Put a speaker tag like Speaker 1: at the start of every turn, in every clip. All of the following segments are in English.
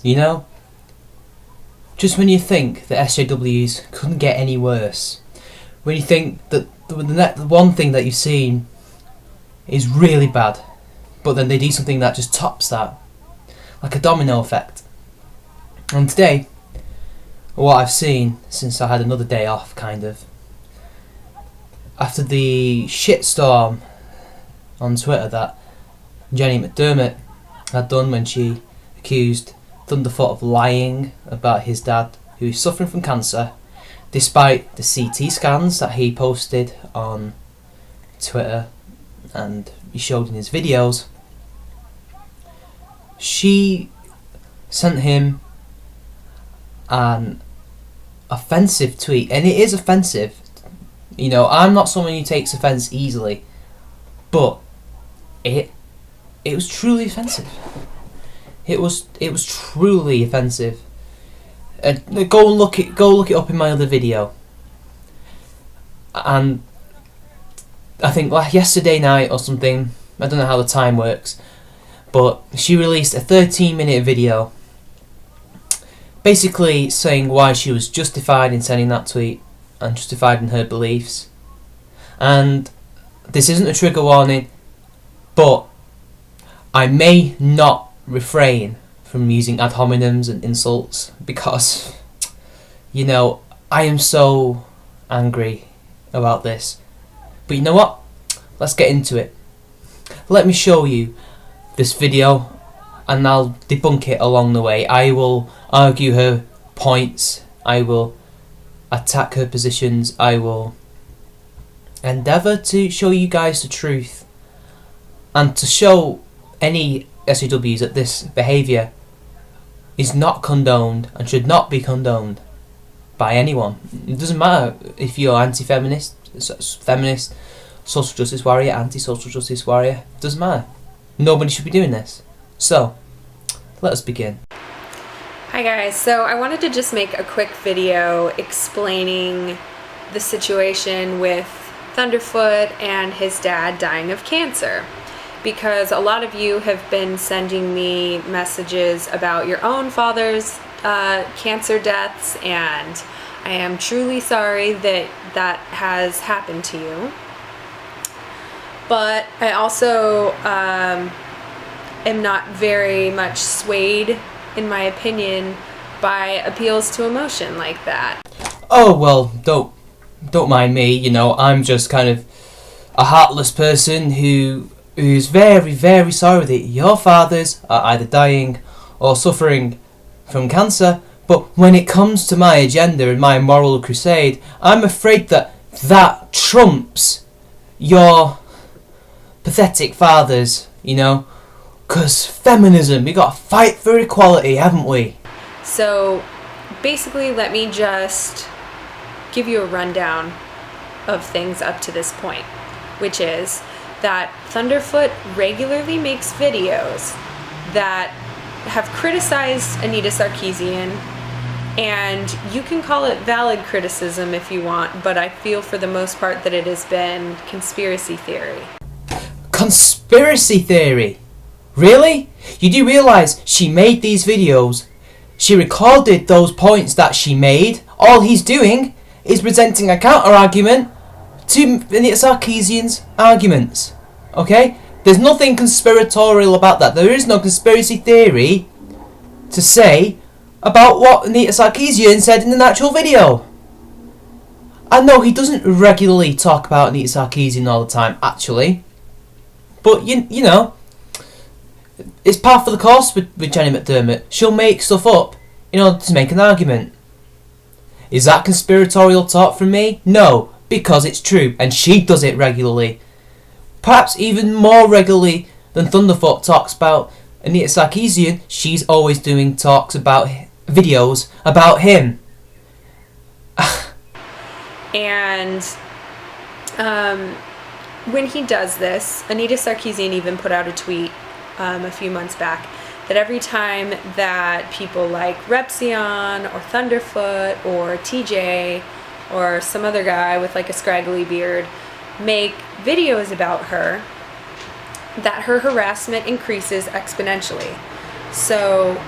Speaker 1: You know? Just when you think that SJWs couldn't get any worse, when you think that the one thing that you've seen is really bad, but then they do something that just tops that, like a domino effect. And today, what I've seen since I had another day off, kind of, after the shitstorm on Twitter that Jenny McDermott had done when she accused Thunderfoot of lying about his dad, who is suffering from cancer, despite the CT scans that he posted on Twitter and he showed in his videos. She sent him an offensive tweet, and it is offensive. You know, I'm not someone who takes offence easily, but it was truly offensive. It was truly offensive. Go look it up in my other video. And I think like yesterday night or something, I don't know how the time works, but she released a 13-minute video basically saying why she was justified in sending that tweet and justified in her beliefs. And this isn't a trigger warning, but I may not refrain from using ad hominems and insults because, you know, I am so angry about this. But you know what? Let's get into it. Let me show you this video and I'll debunk it along the way. I will argue her points. I will attack her positions. I will endeavour to show you guys the truth and to show any SJWs that this behaviour is not condoned and should not be condoned by anyone. It doesn't matter if you're anti-feminist, feminist, social justice warrior, anti-social justice warrior. It doesn't matter. Nobody should be doing this. So, let us begin.
Speaker 2: Hi guys, so I wanted to just make a quick video explaining the situation with Thunderfoot and his dad dying of cancer, because a lot of you have been sending me messages about your own father's cancer deaths, and I am truly sorry that that has happened to you. But I also am not very much swayed, in my opinion, by appeals to emotion like that.
Speaker 1: Oh well, don't mind me. You know, I'm just kind of a heartless person who's very, very sorry that your fathers are either dying or suffering from cancer. But when it comes to my agenda and my moral crusade, I'm afraid that trumps your pathetic fathers, you know, because feminism, we got to fight for equality, haven't we?
Speaker 2: So basically, let me just give you a rundown of things up to this point, which is that Thunderfoot regularly makes videos that have criticized Anita Sarkeesian, and you can call it valid criticism if you want, but I feel for the most part that it has been conspiracy theory.
Speaker 1: Conspiracy theory? Really? You do realise she made these videos, she recorded those points that she made. All he's doing is presenting a counter-argument to Anita Sarkeesian's arguments. Okay? There's nothing conspiratorial about that. There is no conspiracy theory to say about what Anita Sarkeesian said in the actual video. I know he doesn't regularly talk about Anita Sarkeesian all the time, actually. But, you know, it's par for the course with Jenny McDermott. She'll make stuff up in order to make an argument. Is that conspiratorial talk from me? No, because it's true, and she does it regularly. Perhaps even more regularly than Thunderfoot talks about Anita Sarkeesian. She's always doing talks about videos about him.
Speaker 2: And when he does this, Anita Sarkeesian even put out a tweet a few months back that every time that people like Repsion or Thunderfoot or TJ or some other guy with like a scraggly beard make videos about her, that her harassment increases exponentially. So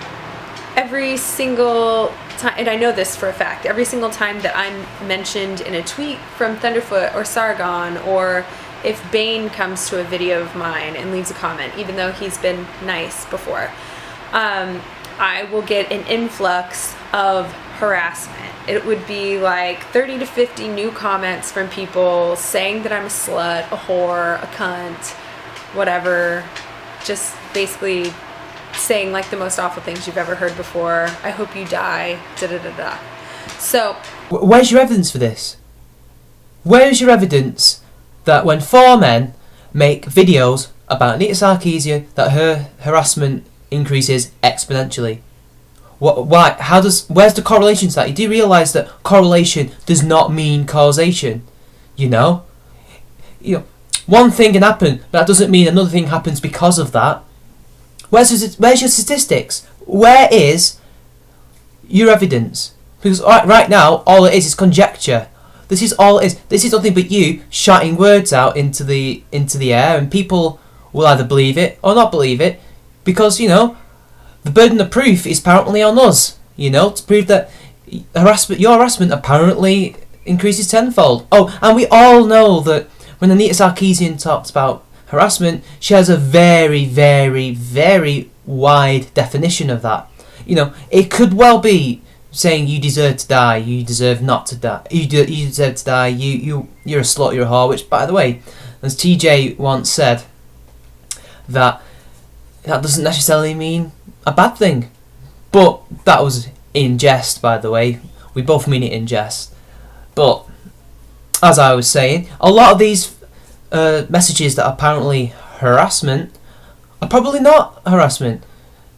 Speaker 2: every single time, and I know this for a fact, every single time that I'm mentioned in a tweet from Thunderfoot or Sargon, or if Bane comes to a video of mine and leaves a comment, even though he's been nice before, I will get an influx of harassment. It would be like 30 to 50 new comments from people saying that I'm a slut, a whore, a cunt, whatever. Just basically saying like the most awful things you've ever heard before. I hope you die, da-da-da-da. So...
Speaker 1: Where's your evidence for this? Where's your evidence that when 4 men make videos about Anita Sarkeesian, that her harassment increases exponentially? Why? Where's the correlation to that? You do realise that correlation does not mean causation. You know, one thing can happen, but that doesn't mean another thing happens because of that. Where's your statistics? Where is your evidence? Because right now, all it is conjecture. This is all it is. This is nothing but you shouting words out into the air, and people will either believe it or not believe it, because the burden of proof is apparently on us, to prove that your harassment apparently increases tenfold. Oh, and we all know that when Anita Sarkeesian talks about harassment, she has a very, very, very wide definition of that. It could well be saying you deserve to die, you deserve not to die, you deserve to die, you're a slut, you're a whore, which, by the way, as TJ once said, that doesn't necessarily mean a bad thing. But that was in jest, by the way. We both mean it in jest. But as I was saying, a lot of these messages that are apparently harassment are probably not harassment.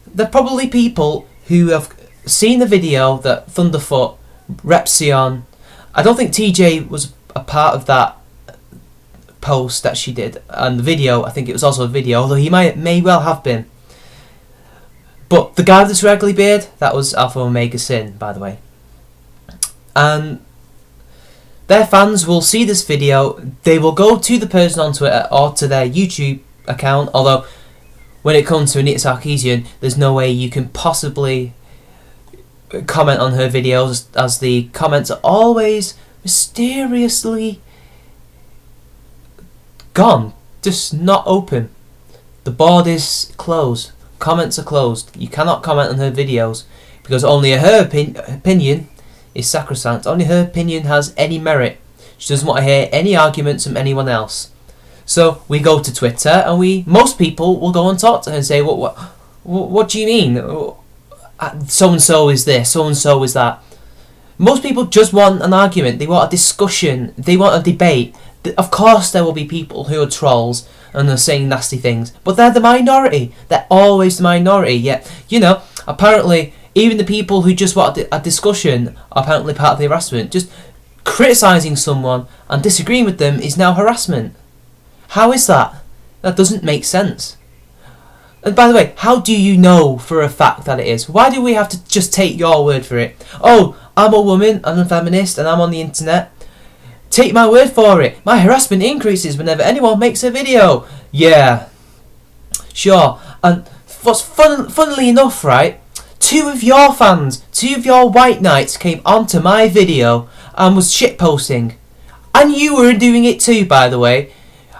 Speaker 1: They're probably people who have seen the video that Thunderfoot, Repsion... I don't think TJ was a part of that post that she did, and the video, I think it was also a video, although he may well have been. But the guy with the scraggly beard, that was Alpha Omega Sin, by the way. And their fans will see this video, they will go to the person on Twitter or to their YouTube account, although when it comes to Anita Sarkeesian, there's no way you can possibly comment on her videos, as the comments are always mysteriously gone, just not open. The board is closed. Comments are closed. You cannot comment on her videos because only her opinion is sacrosanct. Only her opinion has any merit. She doesn't want to hear any arguments from anyone else. So we go to Twitter, and most people will go and talk to her and say, what do you mean? So and so is this, so and so is that. Most people just want an argument. They want a discussion. They want a debate. Of course there will be people who are trolls and are saying nasty things, but they're the minority. They're always the minority. Yet, apparently even the people who just want a discussion are apparently part of the harassment. Just criticising someone and disagreeing with them is now harassment. How is that? That doesn't make sense. And by the way, how do you know for a fact that it is? Why do we have to just take your word for it? Oh, I'm a woman, I'm a feminist, and I'm on the internet. Take my word for it. My harassment increases whenever anyone makes a video. Yeah, sure. And what's funnily enough, right? 2 of your fans, 2 of your white knights came onto my video and was shitposting. And you were doing it too, by the way.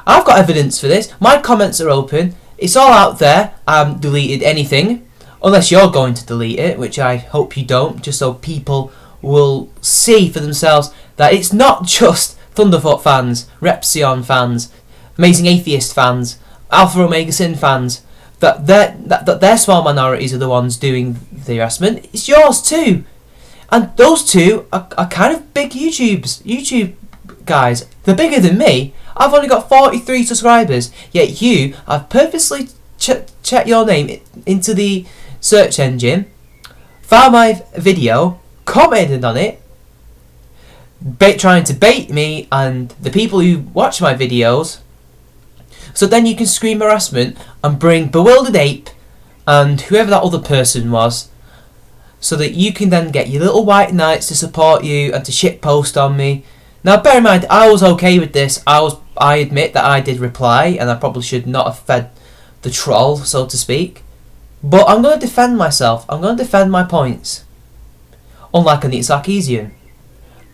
Speaker 1: I've got evidence for this. My comments are open. It's all out there. I haven't deleted anything. Unless you're going to delete it, which I hope you don't, just so people will see for themselves that it's not just Thunderfoot fans, Repsion fans, Amazing Atheist fans, Alpha Omega Sin fans, that their small minorities are the ones doing the harassment. It's yours too. And those 2 are kind of big YouTube guys. They're bigger than me. I've only got 43 subscribers, yet you have purposely checked your name into the search engine, found my video, commented on it, trying to bait me and the people who watch my videos, so then you can scream harassment and bring Bewildered Ape and whoever that other person was, so that you can then get your little white knights to support you and to shitpost on me. Now bear in mind, I was okay with this. I admit that I did reply, and I probably should not have fed the troll, so to speak. But I'm going to defend myself. I'm going to defend my points. Unlike Anita Sarkeesian.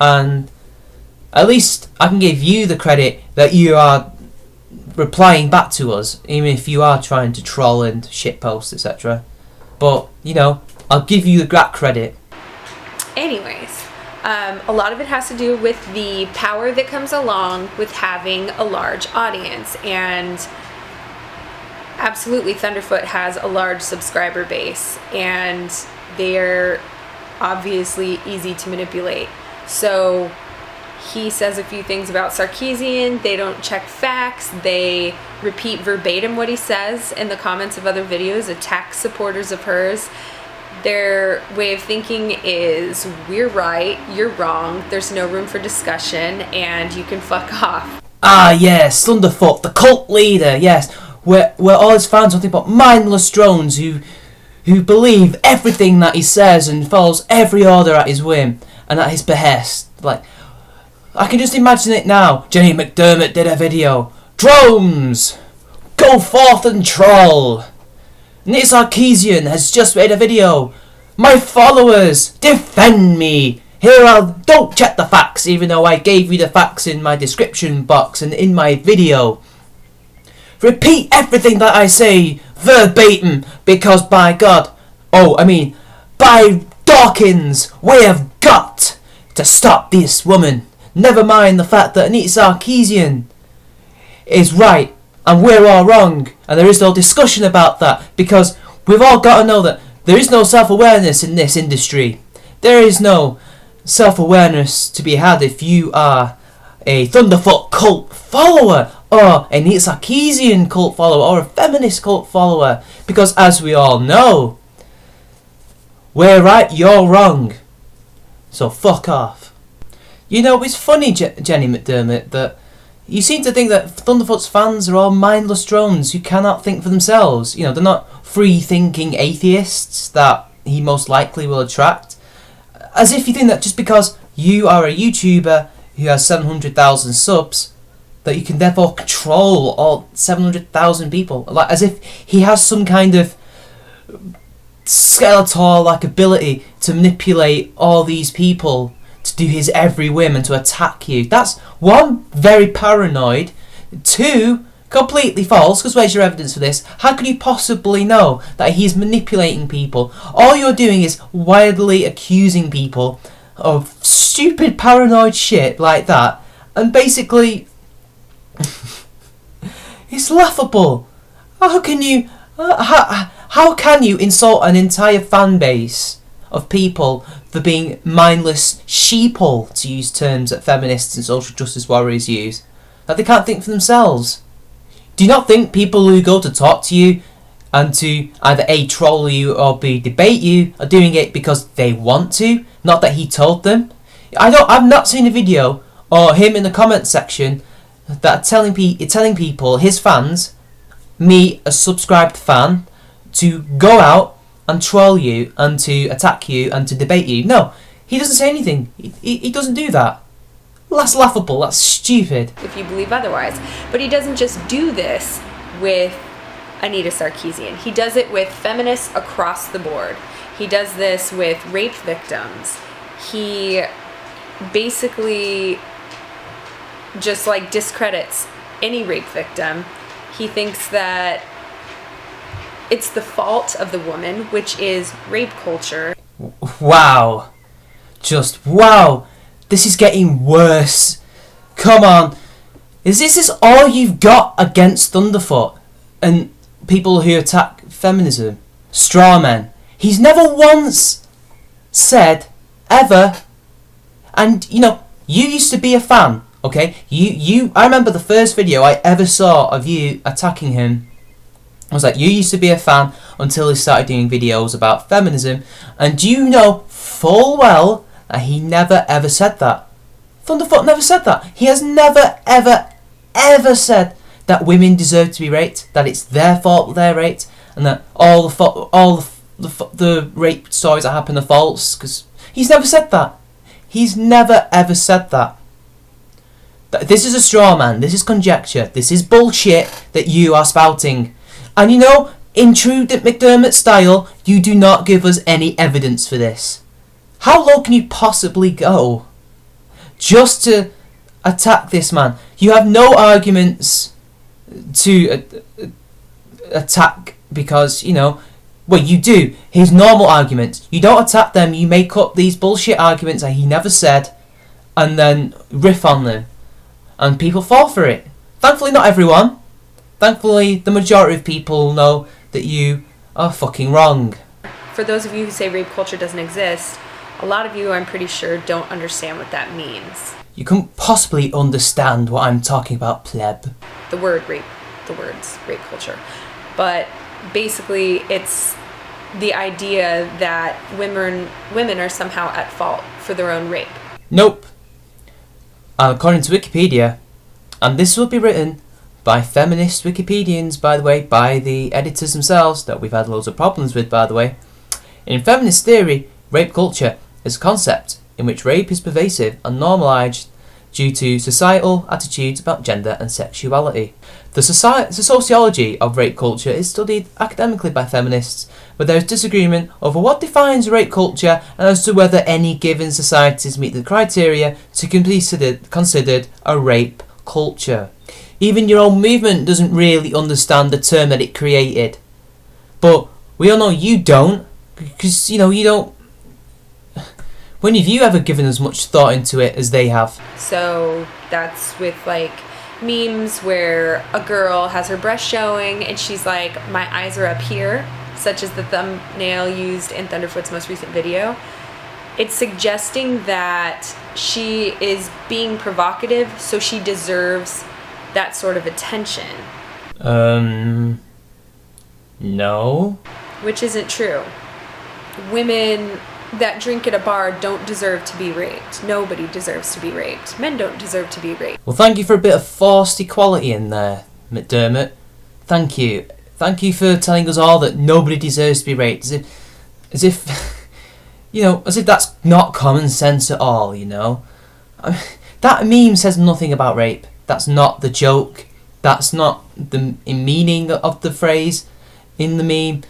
Speaker 1: And at least I can give you the credit that you are replying back to us, even if you are trying to troll and shitpost, etc. But, you know, I'll give you that credit.
Speaker 2: Anyways, a lot of it has to do with the power that comes along with having a large audience. And absolutely, Thunderfoot has a large subscriber base. And they're obviously easy to manipulate. So he says a few things about Sarkeesian. They don't check facts. They repeat verbatim what he says in the comments of other videos, attack supporters of hers. Their way of thinking is, we're right, you're wrong, there's no room for discussion, and you can fuck off.
Speaker 1: Ah, yes, Thunderfoot, the cult leader, yes. Where all his fans are nothing but mindless drones who believe everything that he says and follows every order at his whim and at his behest. Like, I can just imagine it now. Jenny McDermott did a video. Drones! Go forth and troll! Anita Sarkeesian has just made a video. My followers, defend me! Don't check the facts, even though I gave you the facts in my description box and in my video. Repeat everything that I say verbatim, because by Dawkins, we have got to stop this woman. Never mind the fact that Anita Sarkeesian is right and we're all wrong, and there is no discussion about that, because we've all got to know that there is no self-awareness in this industry. There is no self-awareness to be had if you are a Thunderfoot cult follower, or an Anita Sarkeesian cult follower, or a feminist cult follower, because as we all know, we're right, you're wrong. So fuck off. You know, it's funny, Jenny McDermott, that you seem to think that Thunderfoot's fans are all mindless drones who cannot think for themselves. You know, they're not free-thinking atheists that he most likely will attract. As if you think that just because you are a YouTuber who has 700,000 subs, that you can therefore control all 700,000 people. Like, as if he has some kind of Skeletor-like ability to manipulate all these people to do his every whim and to attack you. That's one, very paranoid. Two, completely false, because where's your evidence for this? How can you possibly know that he's manipulating people? All you're doing is wildly accusing people of stupid paranoid shit like that, and basically it's laughable. How can you how can you insult an entire fan base of people for being mindless sheeple, to use terms that feminists and social justice warriors use, that they can't think for themselves? Do you not think people who go to talk to you and to either A, troll you, or B, debate you, are doing it because they want to, not that he told them? I've not seen a video or him in the comments section that telling people, his fans, me, a subscribed fan, to go out and troll you and to attack you and to debate you. No, he doesn't say anything. He doesn't do that. That's laughable. That's stupid.
Speaker 2: If you believe otherwise. But he doesn't just do this with Anita Sarkeesian. He does it with feminists across the board. He does this with rape victims. He basically just like discredits any rape victim. He thinks that it's the fault of the woman, which is rape culture.
Speaker 1: Wow. Just wow. This is getting worse. Come on. Is this all you've got against Thunderfoot and people who attack feminism? Straw men. He's never once said, ever, and you know, you used to be a fan, okay? I remember the first video I ever saw of you attacking him. I was like, you used to be a fan until he started doing videos about feminism, and you know full well that he never ever said that. Thunderfoot never said that. He has never ever ever said that women deserve to be raped, that it's their fault that they're raped, and that all the rape stories that happen are false. Because he's never said that. He's never ever said that. This is a straw man. This is conjecture. This is bullshit that you are spouting. And you know, in true McDermott style, you do not give us any evidence for this. How low can you possibly go just to attack this man? You have no arguments to attack because, you know, well, you do. His normal arguments. You don't attack them, you make up these bullshit arguments that he never said and then riff on them. And people fall for it. Thankfully, not everyone. Thankfully, the majority of people know that you are fucking wrong.
Speaker 2: For those of you who say rape culture doesn't exist, a lot of you, I'm pretty sure, don't understand what that means.
Speaker 1: You couldn't possibly understand what I'm talking about, pleb.
Speaker 2: The word rape, the words rape culture. But basically, it's the idea that women are somehow at fault for their own rape.
Speaker 1: Nope. According to Wikipedia, and this will be written by feminist Wikipedians, by the way, by the editors themselves, that we've had loads of problems with, by the way. In feminist theory, rape culture is a concept in which rape is pervasive and normalised due to societal attitudes about gender and sexuality. The sociology of rape culture is studied academically by feminists, but there is disagreement over what defines rape culture and as to whether any given societies meet the criteria to be considered a rape culture. Even your own movement doesn't really understand the term that it created. But we all know you don't, because, you know, you don't... When have you ever given as much thought into it as they have?
Speaker 2: So that's with like memes where a girl has her breast showing and she's like, my eyes are up here, such as the thumbnail used in Thunderfoot's most recent video. It's suggesting that she is being provocative, so she deserves that sort of attention.
Speaker 1: No.
Speaker 2: Which isn't true. Women that drink at a bar don't deserve to be raped. Nobody deserves to be raped. Men don't deserve to be raped.
Speaker 1: Well, thank you for a bit of forced equality in there, McDermott. Thank you. Thank you for telling us all that nobody deserves to be raped. As if you know, as if that's not common sense at all, you know. I mean, that meme says nothing about rape. That's not the joke. That's not the meaning of the phrase in the meme.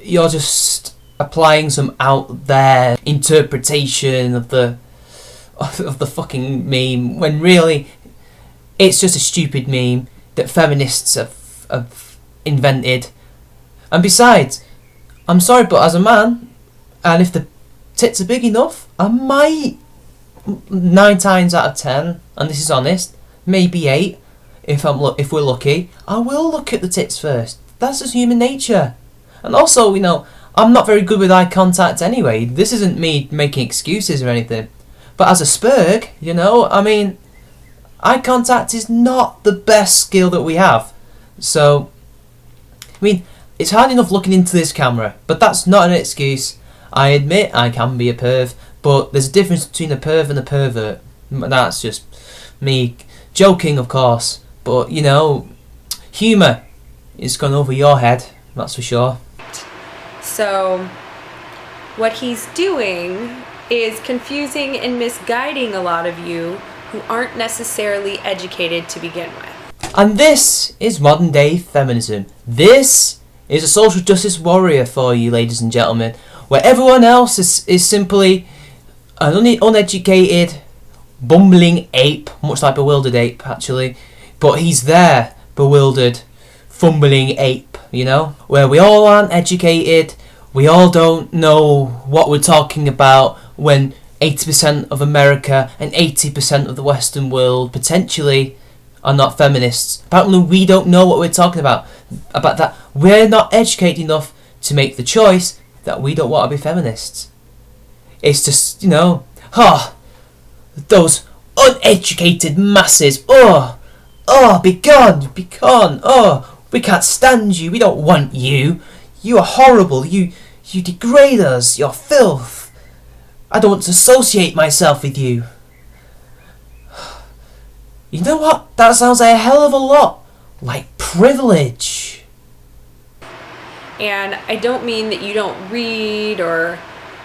Speaker 1: You're just applying some out there interpretation of the fucking meme when really it's just a stupid meme that feminists have invented. And besides, I'm sorry, but as a man, and if the tits are big enough, I might 9 times out of 10, and this is honest, maybe 8 if we're lucky, I will look at the tits first. That's just human nature. And also, you know, I'm not very good with eye contact anyway. This isn't me making excuses or anything. But as a spurg, you know, I mean, eye contact is not the best skill that we have. So, I mean, it's hard enough looking into this camera, but that's not an excuse. I admit I can be a perv, but there's a difference between a perv and a pervert. That's just me joking, of course. But, you know, humour is gone over your head, that's for sure.
Speaker 2: So, what he's doing is confusing and misguiding a lot of you who aren't necessarily educated to begin with.
Speaker 1: And this is modern day feminism. This is a social justice warrior for you, ladies and gentlemen, where everyone else is simply an uneducated, bumbling ape, much like Bewildered Ape, actually. But he's there, bewildered, fumbling ape, you know? Where we all aren't educated, we all don't know what we're talking about when 80% of America and 80% of the Western world potentially are not feminists. Apparently we don't know what we're talking about that. We're not educated enough to make the choice that we don't want to be feminists. It's just, you know, those uneducated masses, be gone, we can't stand you, we don't want you, you are horrible, you degrade us, you're filth, I don't want to associate myself with you. You know what, that sounds a hell of a lot like privilege.
Speaker 2: And I don't mean that you don't read or,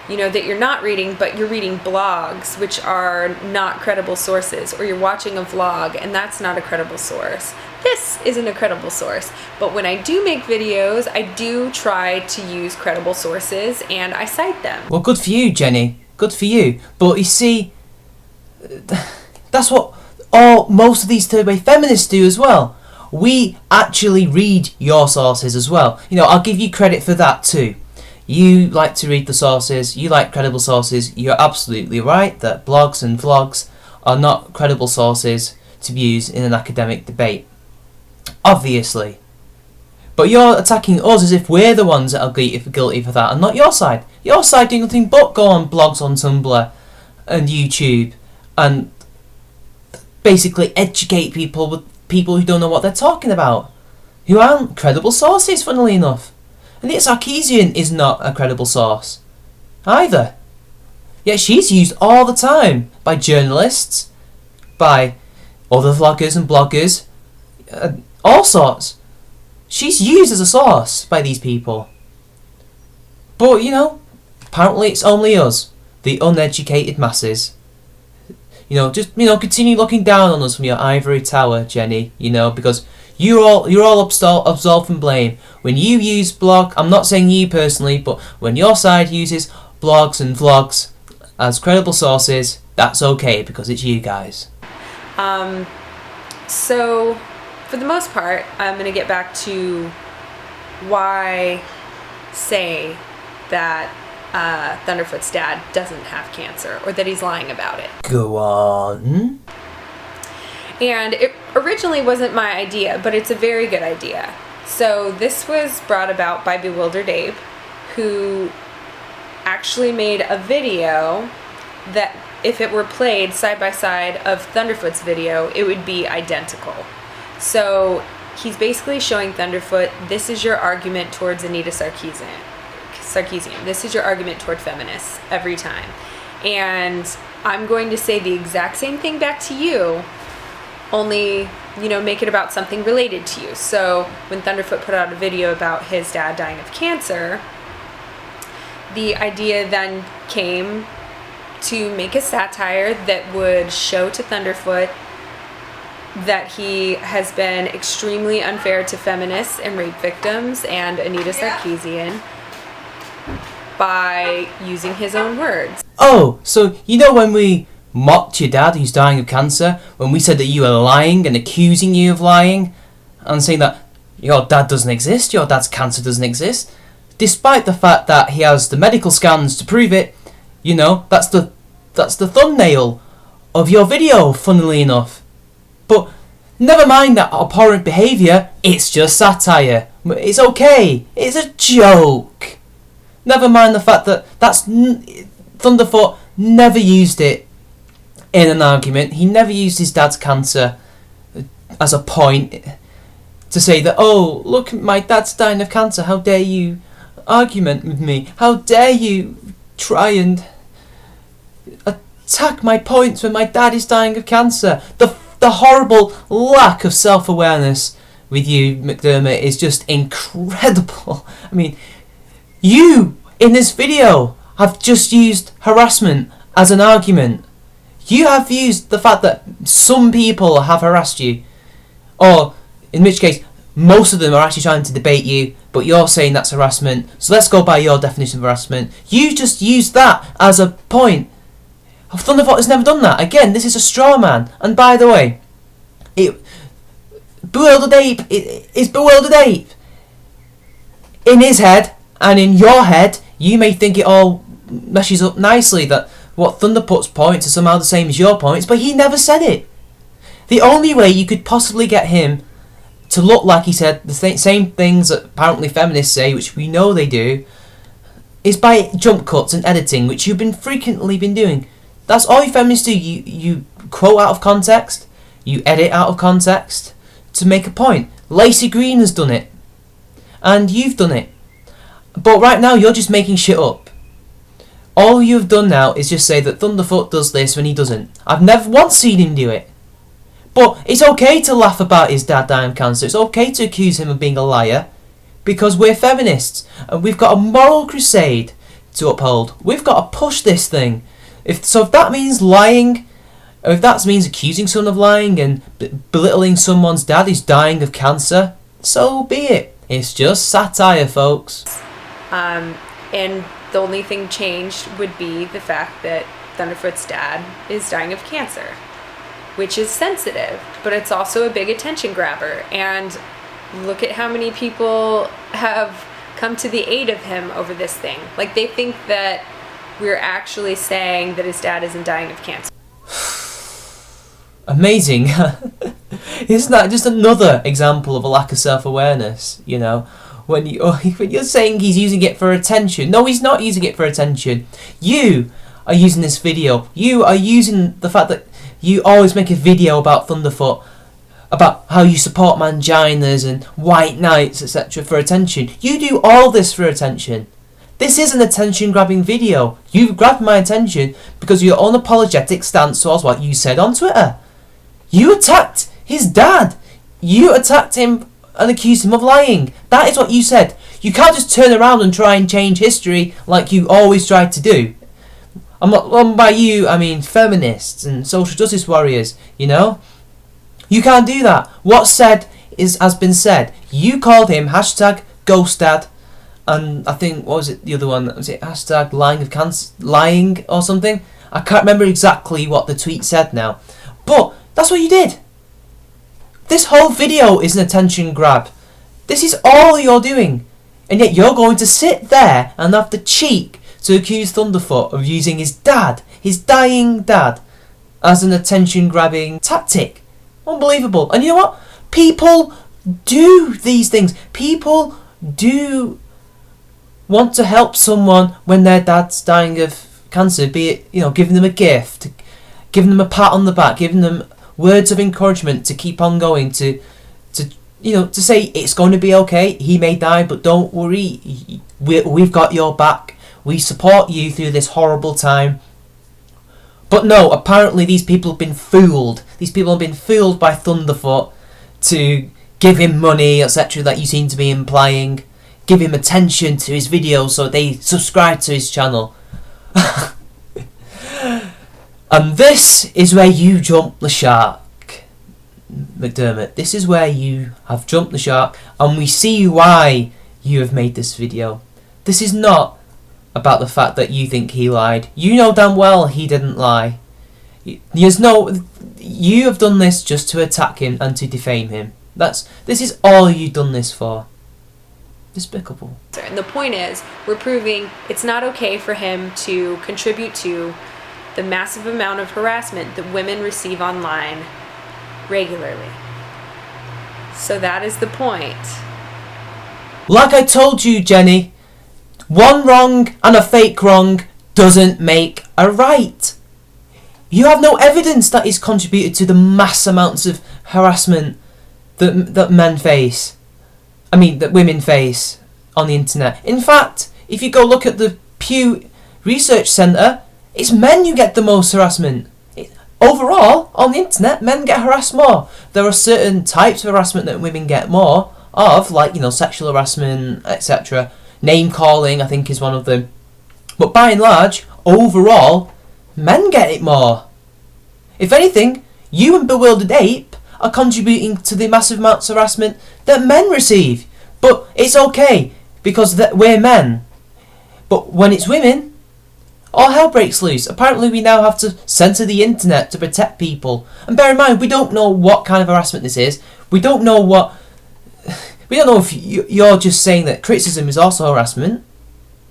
Speaker 2: you know, that you're not reading, but you're reading blogs, which are not credible sources, or you're watching a vlog, and that's not a credible source. this isn't a credible source. But when I do make videos, I do try to use credible sources and I cite them.
Speaker 1: Well, good for you, Jenny. Good for you. But you see, that's what most of these third-wave feminists do as well. We actually read your sources as well. You know, I'll give you credit for that too. You like to read the sources, you like credible sources. You're absolutely right that blogs and vlogs are not credible sources to be used in an academic debate. Obviously. But you're attacking us as if we're the ones that are guilty for that and not your side. Your side doing nothing but go on blogs on Tumblr and YouTube and basically educate people with people who don't know what they're talking about, who aren't credible sources, funnily enough. And yet Sarkeesian is not a credible source either. Yet she's used all the time by journalists, by other vloggers and bloggers, all sorts. She's used as a source by these people. But, you know, apparently it's only us, the uneducated masses. You know, just, you know, continue looking down on us from your ivory tower, Jenny, you know, because you're all absolved from blame. When you use blog, I'm not saying you personally, but when your side uses blogs and vlogs as credible sources, that's okay, because it's you guys.
Speaker 2: So, for the most part, I'm going to get back to why say that Thunderfoot's dad doesn't have cancer, or that he's lying about it.
Speaker 1: Go on.
Speaker 2: And it originally wasn't my idea, but it's a very good idea. So this was brought about by Bewildered Abe, who actually made a video that if it were played side by side of Thunderfoot's video, it would be identical. So he's basically showing Thunderfoot, this is your argument towards Anita Sarkeesian. This is your argument toward feminists every time. And I'm going to say the exact same thing back to you, only, you know, make it about something related to you. So when Thunderfoot put out a video about his dad dying of cancer, the idea then came to make a satire that would show to Thunderfoot that he has been extremely unfair to feminists and rape victims and Anita Sarkeesian by using his own words.
Speaker 1: Oh, so you know when we mocked your dad who's dying of cancer, when we said that you were lying and accusing you of lying and saying that your dad doesn't exist, your dad's cancer doesn't exist, despite the fact that he has the medical scans to prove it, you know, that's the thumbnail of your video, funnily enough. But never mind that abhorrent behaviour, it's just satire. It's okay, it's a joke. Never mind the fact that Thunderfoot never used it in an argument. He never used his dad's cancer as a point to say that, oh, look, my dad's dying of cancer, how dare you argument with me? How dare you try and attack my points when my dad is dying of cancer? The horrible lack of self-awareness with you, McDermott, is just incredible. I mean, you, in this video, have just used harassment as an argument. You have used the fact that some people have harassed you, or in which case most of them are actually trying to debate you, but you're saying that's harassment, so let's go by your definition of harassment. You just used that as a point. Thunderfoot has never done that. Again, this is a straw man. And by the way, Bewildered Ape is Bewildered Ape. In his head and in your head, you may think it all meshes up nicely, that what Thunderfoot's points are somehow the same as your points, but he never said it. The only way you could possibly get him to look like he said the same things that apparently feminists say, which we know they do, is by jump cuts and editing, which you've been frequently been doing. That's all you feminists do. You quote out of context, you edit out of context to make a point. Lacey Green has done it, and you've done it. But right now you're just making shit up. All you've done now is just say that Thunderfoot does this when he doesn't. I've never once seen him do it. But it's okay to laugh about his dad dying of cancer. It's okay to accuse him of being a liar, because we're feminists and we've got a moral crusade to uphold. We've got to push this thing. If that means lying If that means accusing someone of lying and belittling someone's dad who's dying of cancer, so be it. It's just satire, folks.
Speaker 2: And the only thing changed would be the fact that Thunderfoot's dad is dying of cancer, which is sensitive, but it's also a big attention grabber. And look at how many people have come to the aid of him over this thing. Like, they think that we're actually saying that his dad isn't dying of cancer.
Speaker 1: Amazing. Isn't that just another example of a lack of self-awareness, you know? When you're saying he's using it for attention. No, he's not using it for attention. You are using this video. You are using the fact that you always make a video about Thunderfoot, about how you support manginas and white knights, etc. for attention. You do all this for attention. This is an attention-grabbing video. You've grabbed my attention because of your unapologetic stance towards what you said on Twitter. You attacked his dad. You attacked him and accused him of lying. That is what you said. You can't just turn around and try and change history like you always tried to do. I'm not, by you, I mean feminists and social justice warriors, you know? You can't do that. What's said has been said. You called him #GhostDad, and I think, what was it, the other one? Was it lying or something? I can't remember exactly what the tweet said now. But that's what you did. This whole video is an attention grab. This is all you're doing. And yet you're going to sit there and have the cheek to accuse Thunderfoot of using his dad, his dying dad, as an attention grabbing tactic. Unbelievable. And you know what? People do these things. People do want to help someone when their dad's dying of cancer, be it, you know, giving them a gift, giving them a pat on the back, giving them words of encouragement to keep on going, to say it's going to be okay, he may die, but don't worry, we've got your back, we support you through this horrible time. But no, apparently these people have been fooled. These people have been fooled by Thunderfoot to give him money, etc., that you seem to be implying, give him attention to his videos so they subscribe to his channel. And this is where you jump the shark, McDermott. This is where you have jumped the shark, and we see why you have made this video. This is not about the fact that you think he lied. You know damn well he didn't lie. You have done this just to attack him and to defame him. This is all you've done this for. Despicable.
Speaker 2: And the point is, we're proving it's not okay for him to contribute to the massive amount of harassment that women receive online regularly. So that is the point.
Speaker 1: Like I told you, Jenny, one wrong and a fake wrong doesn't make a right. You have no evidence that he's contributed to the mass amounts of harassment that men face. That women face on the internet. In fact, if you go look at the Pew Research Centre, it's men who get the most harassment. Overall, on the internet, men get harassed more. There are certain types of harassment that women get more of, like, sexual harassment, etc. Name calling, I think, is one of them. But by and large, overall, men get it more. If anything, you and Bewildered Ape are contributing to the massive amounts of harassment that men receive. But it's okay, because we're men. But when it's women, all hell breaks loose. Apparently we now have to censor the internet to protect people. And bear in mind, we don't know what kind of harassment this is. We don't know if you're just saying that criticism is also harassment.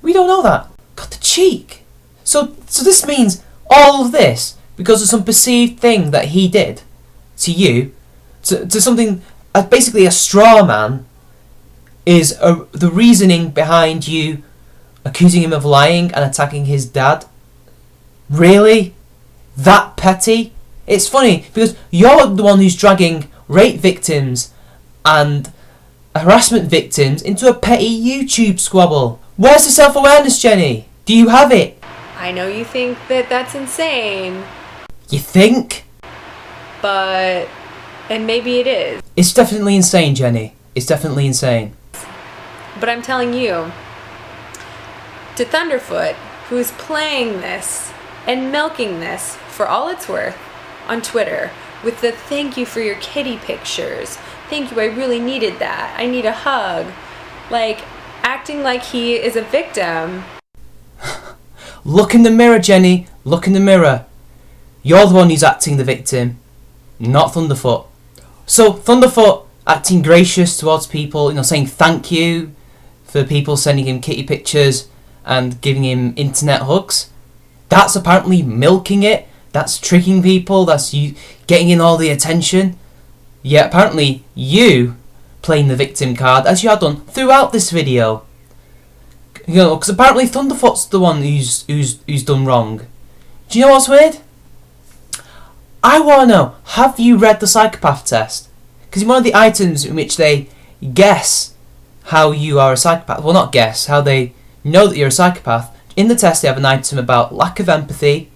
Speaker 1: We don't know that. Got the cheek. So this means all of this, because of some perceived thing that he did to you, to something, basically a straw man, is the reasoning behind you accusing him of lying and attacking his dad. Really? That petty? It's funny because you're the one who's dragging rape victims and harassment victims into a petty YouTube squabble. Where's the self-awareness, Jenny? Do you have it?
Speaker 2: I know you think that that's insane.
Speaker 1: You think?
Speaker 2: And maybe it is.
Speaker 1: It's definitely insane, Jenny. It's definitely insane.
Speaker 2: But I'm telling you, to Thunderfoot, who's playing this and milking this for all it's worth on Twitter with the "thank you for your kitty pictures," "thank you, I really needed that, I need a hug," like acting like he is a victim.
Speaker 1: Look in the mirror, Jenny. Look in the mirror. You're the one who's acting the victim, not Thunderfoot. So Thunderfoot acting gracious towards people, saying thank you for people sending him kitty pictures and giving him internet hugs. That's apparently milking it. That's tricking people. That's you getting in all the attention. Yeah, apparently you playing the victim card, as you have done throughout this video. Because apparently Thunderfoot's the one who's done wrong. Do you know what's weird? I want to know, have you read the psychopath test? Because one of the items in which they guess how you are a psychopath, well, not guess, how they know that you're a psychopath, in the test they have an item about lack of empathy,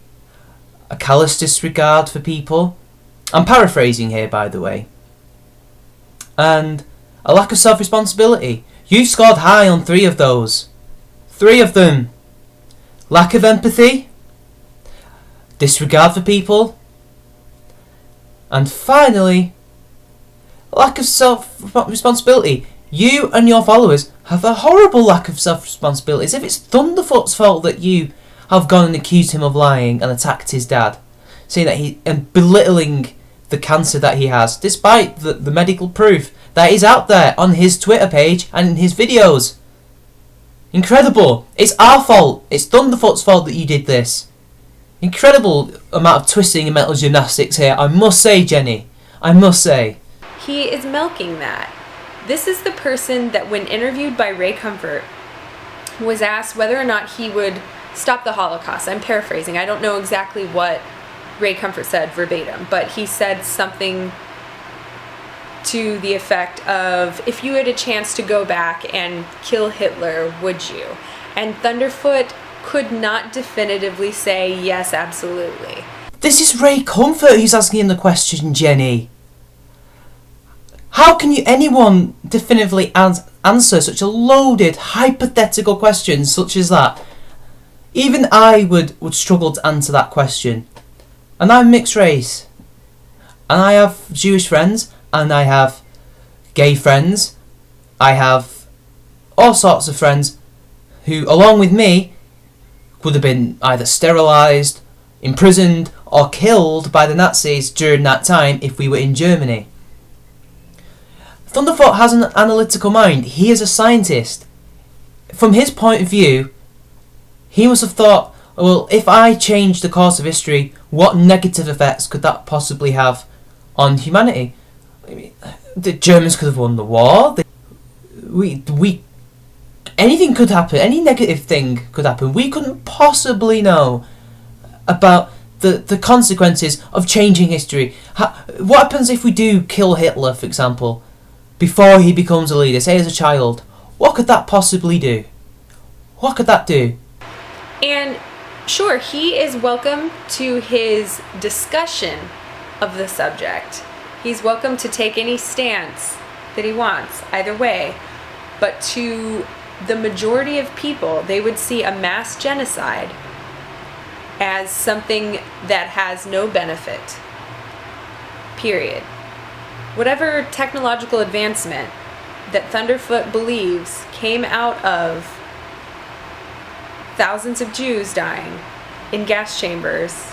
Speaker 1: a callous disregard for people, I'm paraphrasing here by the way, and a lack of self-responsibility. You've scored high on 3 of those. 3 of them. Lack of empathy, disregard for people, and finally, lack of self-responsibility. You and your followers have a horrible lack of self-responsibility. As if it's Thunderfoot's fault that you have gone and accused him of lying and attacked his dad, saying that and belittling the cancer that he has, despite the medical proof that is out there on his Twitter page and in his videos. Incredible. It's our fault. It's Thunderfoot's fault that you did this. Incredible amount of twisting and mental gymnastics here, I must say, Jenny. I must say.
Speaker 2: He is milking that. This is the person that, when interviewed by Ray Comfort, was asked whether or not he would stop the Holocaust. I'm paraphrasing. I don't know exactly what Ray Comfort said verbatim, but he said something to the effect of, if you had a chance to go back and kill Hitler, would you? And Thunderfoot could not definitively say yes, absolutely.
Speaker 1: This is Ray Comfort who's asking him the question, Jenny. How can anyone definitively answer such a loaded, hypothetical question such as that? Even I would struggle to answer that question. And I'm mixed race. And I have Jewish friends, and I have gay friends. I have all sorts of friends who, along with me, would have been either sterilised, imprisoned, or killed by the Nazis during that time if we were in Germany. Thunderfoot has an analytical mind. He is a scientist. From his point of view, he must have thought, well, if I change the course of history, what negative effects could that possibly have on humanity? I mean, the Germans could have won the war. Anything could happen. Any negative thing could happen. We couldn't possibly know about the consequences of changing history. What happens if we do kill Hitler, for example, before he becomes a leader, say as a child? What could that possibly do? What could that do?
Speaker 2: And sure, he is welcome to his discussion of the subject. He's welcome to take any stance that he wants, either way. But to the majority of people, they would see a mass genocide as something that has no benefit. Period. Whatever technological advancement that Thunderfoot believes came out of thousands of Jews dying in gas chambers,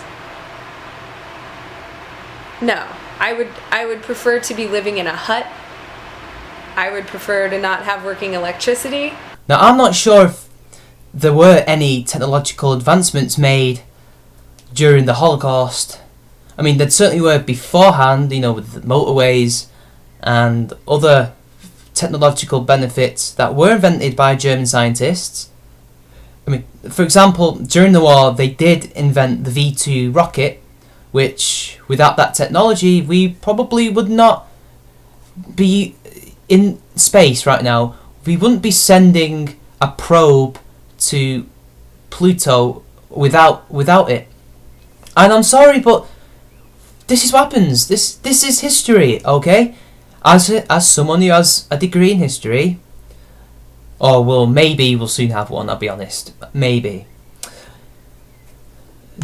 Speaker 2: no. I would prefer to be living in a hut. I would prefer to not have working electricity.
Speaker 1: Now, I'm not sure if there were any technological advancements made during the Holocaust. I mean, there certainly were beforehand, with the motorways and other technological benefits that were invented by German scientists. I mean, for example, during the war, they did invent the V2 rocket, which, without that technology, we probably would not be in space right now. We wouldn't be sending a probe to Pluto without it. And I'm sorry, but this is what happens. This is history, okay? As someone who has a degree in history, or well, maybe we'll soon have one, I'll be honest. Maybe.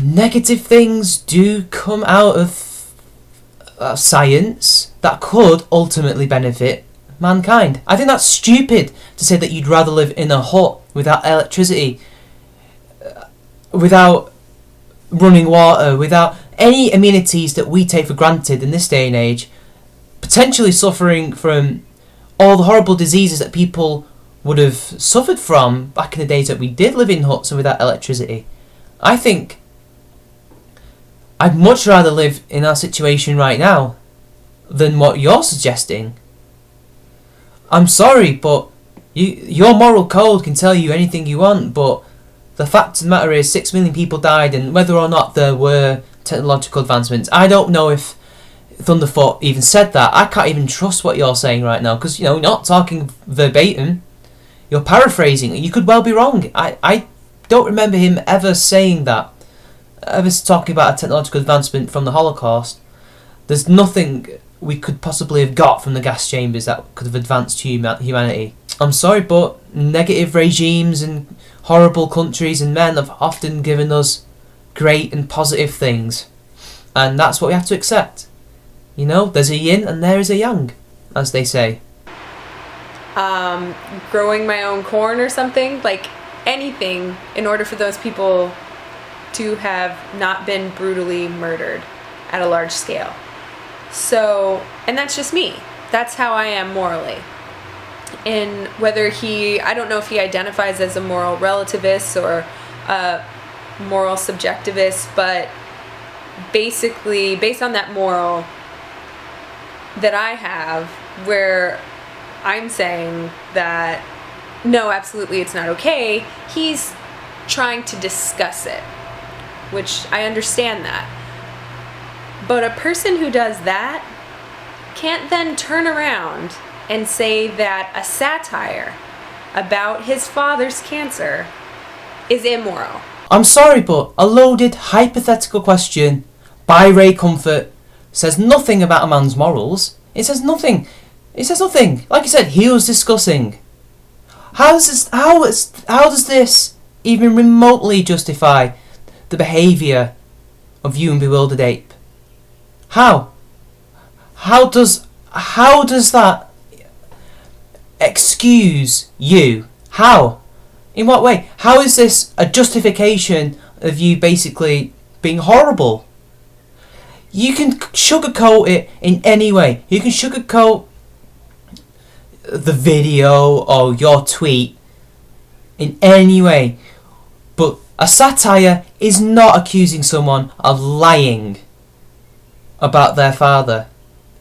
Speaker 1: Negative things do come out of science that could ultimately benefit mankind. I think that's stupid to say that you'd rather live in a hut without electricity, without running water, without any amenities that we take for granted in this day and age, potentially suffering from all the horrible diseases that people would have suffered from back in the days that we did live in huts and without electricity. I think I'd much rather live in our situation right now than what you're suggesting. I'm sorry, but your moral code can tell you anything you want, but the fact of the matter is 6 million people died, and whether or not there were technological advancements, I don't know if Thunderfoot even said that. I can't even trust what you're saying right now, because you're not talking verbatim. You're paraphrasing. You could well be wrong. I don't remember him ever saying that, ever talking about a technological advancement from the Holocaust. There's nothing we could possibly have got from the gas chambers that could have advanced humanity. I'm sorry, but negative regimes and horrible countries and men have often given us great and positive things, and that's what we have to accept. There's a yin and there is a yang, as they say.
Speaker 2: Growing my own corn or something, like anything, in order for those people to have not been brutally murdered at a large scale. So, and that's just me. That's how I am morally. And whether I don't know if he identifies as a moral relativist or a moral subjectivist, but basically, based on that moral that I have, where I'm saying that, no, absolutely it's not okay, he's trying to discuss it, which I understand that. But a person who does that can't then turn around and say that a satire about his father's cancer is immoral.
Speaker 1: I'm sorry, but a loaded hypothetical question by Ray Comfort says nothing about a man's morals. It says nothing. Like I said, he was discussing. How does this even remotely justify the behaviour of you and Bewildered Ape? How does that excuse you? How? In what way? How is this a justification of you basically being horrible? You can sugarcoat it in any way. You can sugarcoat the video or your tweet in any way. But a satire is not accusing someone of lying about their father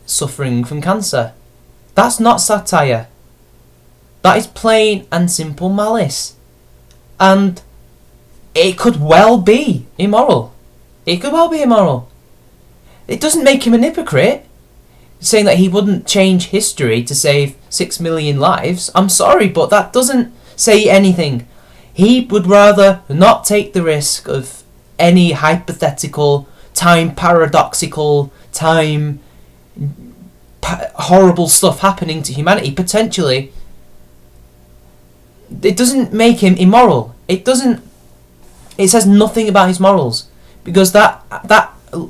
Speaker 1: suffering from cancer. That's not satire. That is plain and simple malice. And it could well be immoral. It doesn't make him an hypocrite, saying that he wouldn't change history to save 6 million lives. I'm sorry, but that doesn't say anything. He would rather not take the risk of any hypothetical, paradoxical, horrible stuff happening to humanity, potentially. It doesn't make him immoral. It says nothing about his morals, because that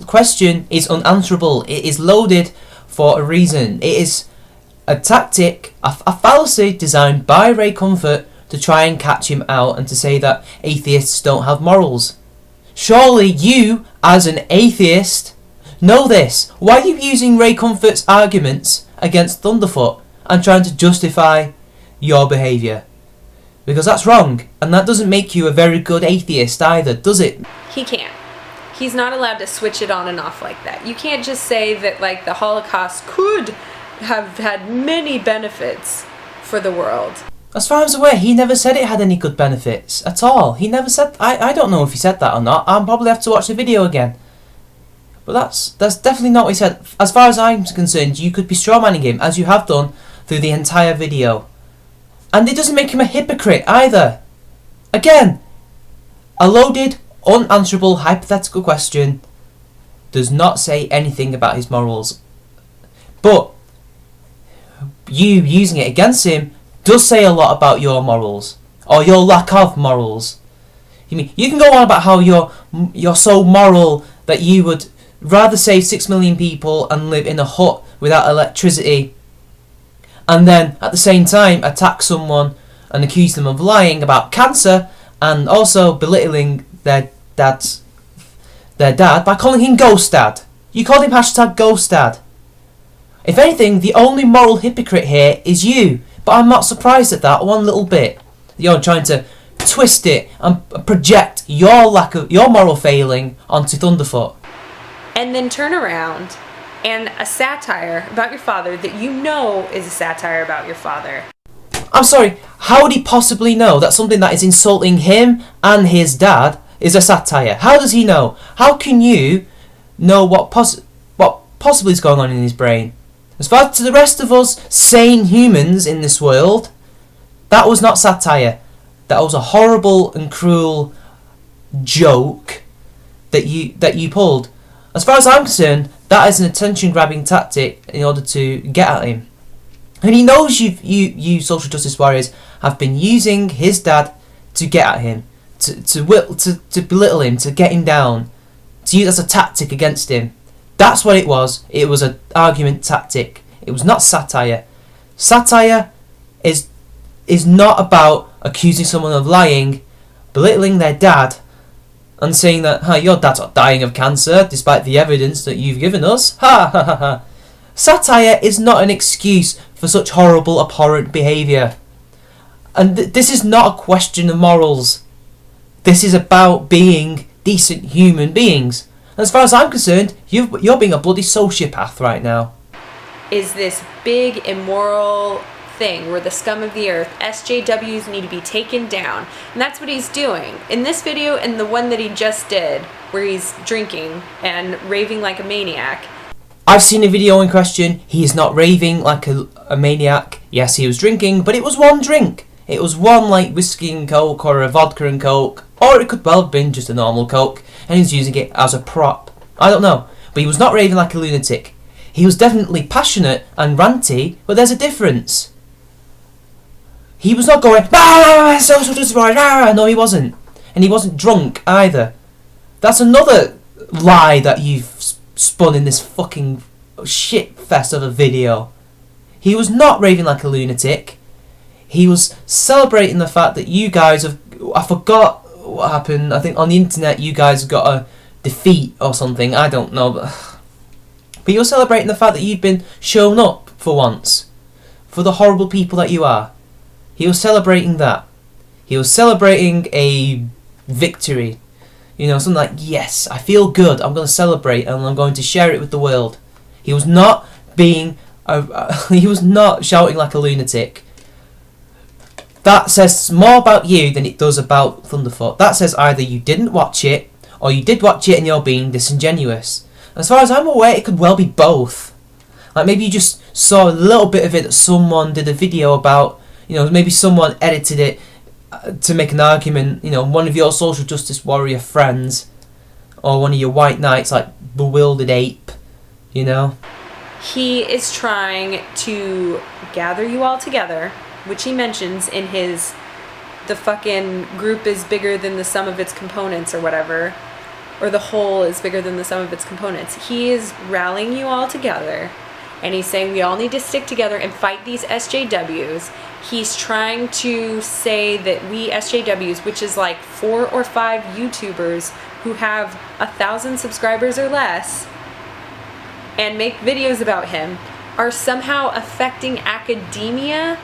Speaker 1: question is unanswerable. It is loaded for a reason. It is a tactic, a fallacy designed by Ray Comfort to try and catch him out and to say that atheists don't have morals. Surely you, as an atheist, know this. Why are you using Ray Comfort's arguments against Thunderfoot and trying to justify your behaviour? Because that's wrong, and that doesn't make you a very good atheist either, does it?
Speaker 2: He can't. He's not allowed to switch it on and off like that. You can't just say that, like, the Holocaust could have had many benefits for the world.
Speaker 1: As far as I'm aware, he never said it had any good benefits at all. He never said... I don't know if he said that or not. I'll probably have to watch the video again. But that's definitely not what he said. As far as I'm concerned, you could be strawmanning him, as you have done through the entire video. And it doesn't make him a hypocrite either. Again, a loaded, unanswerable hypothetical question does not say anything about his morals. But you using it against him does say a lot about your morals, or your lack of morals. You can go on about how you're so moral that you would rather save 6 million people and live in a hut without electricity, and then at the same time attack someone and accuse them of lying about cancer and also belittling their dad by calling him Ghost Dad. You called him hashtag Ghost Dad. If anything, the only moral hypocrite here is you, but I'm not surprised at that one little bit. You're trying to twist it and project your moral failing onto Thunderfoot.
Speaker 2: And then turn around and a satire about your father that you know is a satire about your father.
Speaker 1: I'm sorry, how would he possibly know that something that is insulting him and his dad is a satire? How does he know? How can you know what possibly is going on in his brain? As far as to the rest of us sane humans in this world, that was not satire. That was a horrible and cruel joke that you pulled. As far as I'm concerned, that is an attention-grabbing tactic in order to get at him. And he knows you social justice warriors have been using his dad to get at him, to belittle him, to get him down, to use as a tactic against him. That's what it was. It was an argument tactic. It was not satire. Satire is not about accusing someone of lying, belittling their dad, and saying that, your dad's not dying of cancer despite the evidence that you've given us. Ha ha ha ha. Satire is not an excuse for such horrible, abhorrent behaviour. And this is not a question of morals. This is about being decent human beings. As far as I'm concerned, you're being a bloody sociopath right now.
Speaker 2: Is this big immoral thing where the scum of the earth, SJWs, need to be taken down. And that's what he's doing. In this video and the one that he just did, where he's drinking and raving like a maniac.
Speaker 1: I've seen a video in question. He is not raving like a maniac. Yes, he was drinking, but it was one drink. It was one like whiskey and coke or a vodka and coke. Or it could well have been just a normal coke and he's using it as a prop. I don't know. But he was not raving like a lunatic. He was definitely passionate and ranty, but there's a difference. He was not going, no, he wasn't. And he wasn't drunk either. That's another lie that you've spun in this fucking shit fest of a video. He was not raving like a lunatic. He was celebrating the fact that you guys have... I forgot what happened. I think on the internet you guys got a defeat or something. I don't know. But you were celebrating the fact that you'd been shown up for once. For the horrible people that you are. He was celebrating that. He was celebrating a victory. You know, something like, yes, I feel good. I'm going to celebrate and I'm going to share it with the world. He was not being... he was not shouting like a lunatic. That says more about you than it does about Thunderfoot. That says either you didn't watch it or you did watch it and you're being disingenuous. As far as I'm aware, it could well be both. Like maybe you just saw a little bit of it that someone did a video about. You know, maybe someone edited it to make an argument. You know, one of your social justice warrior friends or one of your white knights, like Bewildered Ape, you know.
Speaker 2: He is trying to gather you all together, which he mentions in his the fucking group is bigger than the sum of its components or whatever, or the whole is bigger than the sum of its components. He is rallying you all together and he's saying we all need to stick together and fight these SJWs. He's trying to say that we SJWs, which is like 4 or 5 YouTubers who have 1,000 subscribers or less and make videos about him, are somehow affecting academia.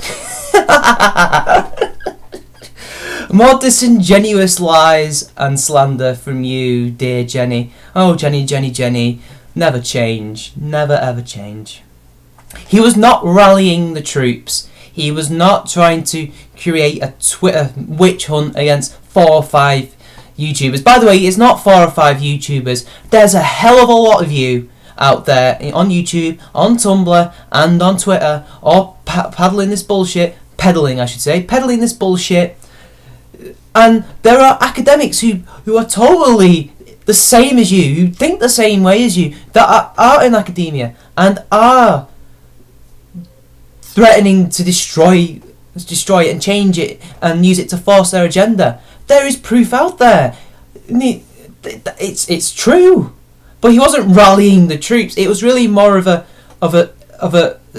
Speaker 1: More disingenuous lies and slander from you, dear Jenny. Oh, Jenny, never change. Never ever change. He was not rallying the troops. He was not trying to create a Twitter witch hunt against 4 or 5 YouTubers. By the way, it's not 4 or 5 YouTubers. There's a hell of a lot of you out there on YouTube, on Tumblr, and on Twitter, all peddling this bullshit. Peddling this bullshit. And there are academics who are totally the same as you, who think the same way as you, that are in academia and are threatening to destroy it and change it and use it to force their agenda. There is proof out there. It's true. But he wasn't rallying the troops. It was really more of a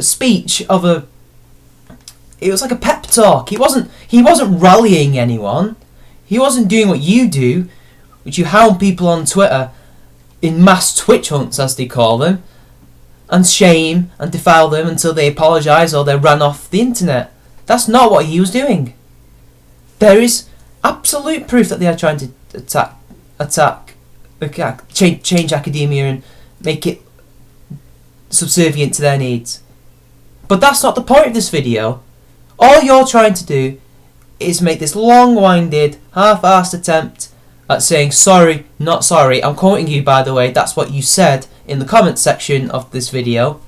Speaker 1: speech, it was like a pep talk. He wasn't rallying anyone. He wasn't doing what you do, which you hound people on Twitter in mass Twitch hunts, as they call them, and shame and defile them until they apologise or they run off the internet. That's not what he was doing. There is absolute proof that they are trying to change academia and make it subservient to their needs. But that's not the point of this video. All you're trying to do is make this long-winded, half-assed attempt at saying sorry, not sorry. I'm quoting you, by the way. That's what you said in the comments section of this video.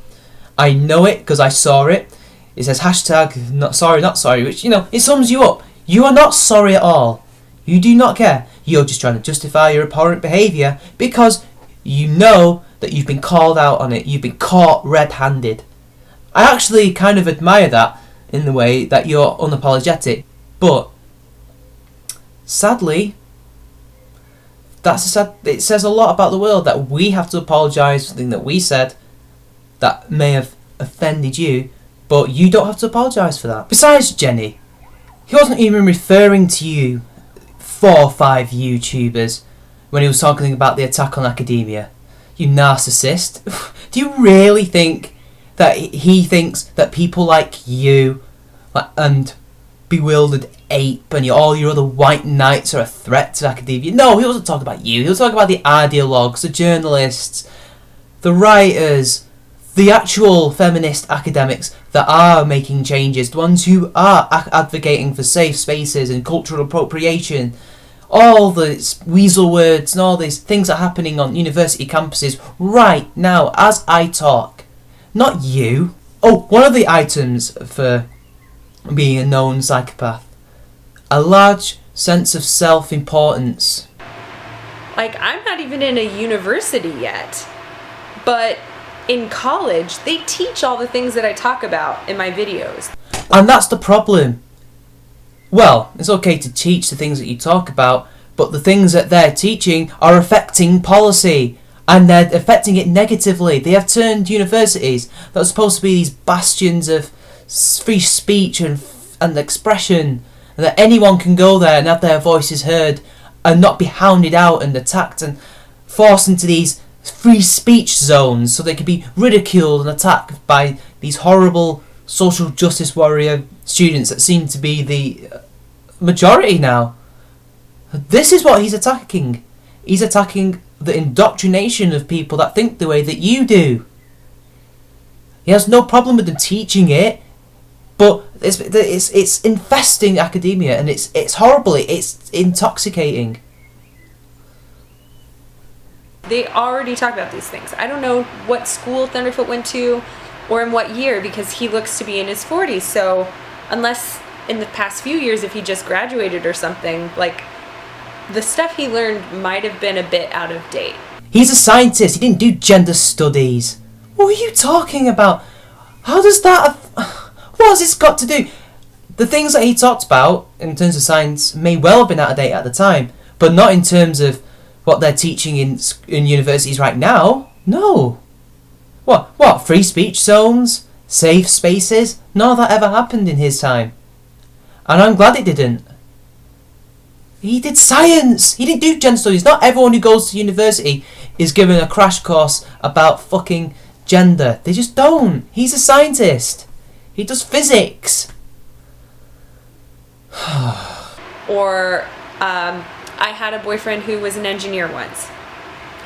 Speaker 1: I know it because I saw it. It says hashtag not sorry, which, it sums you up. You are not sorry at all. You do not care. You're just trying to justify your abhorrent behaviour because you know that you've been called out on it. You've been caught red-handed. I actually kind of admire that in the way that you're unapologetic. But sadly, it says a lot about the world that we have to apologise for something that we said that may have offended you, but you don't have to apologise for that. Besides, Jenny, he wasn't even referring to you 4 or 5 YouTubers when he was talking about the attack on academia. You narcissist. Do you really think that he thinks that people like you and bewildered ape and all your other white knights are a threat to academia? No, he wasn't talking about you. He was talking about the ideologues, the journalists, the writers, the actual feminist academics that are making changes, the ones who are advocating for safe spaces and cultural appropriation. All the weasel words and all these things are happening on university campuses right now as I talk. Not you. Oh, one of the items for being a known psychopath: a large sense of self-importance.
Speaker 2: Like, I'm not even in a university yet, but in college they teach all the things that I talk about in my videos.
Speaker 1: And that's the problem. Well, it's okay to teach the things that you talk about, but the things that they're teaching are affecting policy, and they're affecting it negatively. They have turned universities that are supposed to be these bastions of free speech and expression, and that anyone can go there and have their voices heard and not be hounded out and attacked and forced into these free speech zones so they can be ridiculed and attacked by these horrible social justice warrior students that seem to be the majority now. This is what he's attacking. He's attacking the indoctrination of people that think the way that you do. He has no problem with them teaching it, but it's infesting academia, and it's horrible. It's intoxicating.
Speaker 2: They already talk about these things. I don't know what school Thunderfoot went to or in what year, because he looks to be in his 40s. So unless in the past few years, if he just graduated or something, like, the stuff he learned might have been a bit out of date.
Speaker 1: He's a scientist. He didn't do gender studies. What are you talking about? How does that... What has this got to do? The things that he talked about in terms of science may well have been out of date at the time, but not in terms of what they're teaching in universities right now. No. What? Free speech zones? Safe spaces? None of that ever happened in his time. And I'm glad it didn't. He did science. He didn't do gender studies. Not everyone who goes to university is given a crash course about fucking gender. They just don't. He's a scientist. He does physics.
Speaker 2: Or I had a boyfriend who was an engineer once.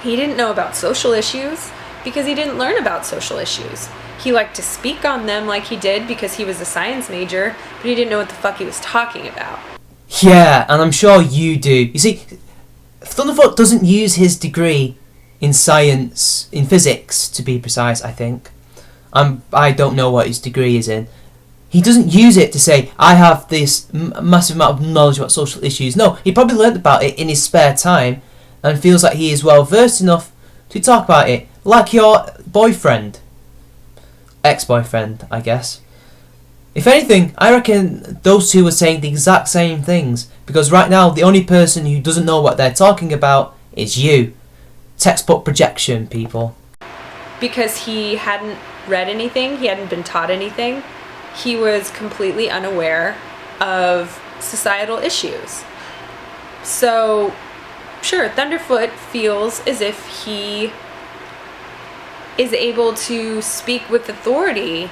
Speaker 2: He didn't know about social issues because he didn't learn about social issues. He liked to speak on them like he did because he was a science major, but he didn't know what the fuck he was talking about.
Speaker 1: Yeah, and I'm sure you do. You see, Thunderfoot doesn't use his degree in science, in physics to be precise, I think. I don't know what his degree is in. He doesn't use it to say, I have this massive amount of knowledge about social issues. No, he probably learned about it in his spare time and feels like he is well versed enough to talk about it. Like your boyfriend. Ex-boyfriend, I guess. If anything, I reckon those two are saying the exact same things, because right now the only person who doesn't know what they're talking about is you. textbook projection, people.
Speaker 2: Because he hadn't read anything, he hadn't been taught anything, he was completely unaware of societal issues. So, sure, Thunderfoot feels as if he is able to speak with authority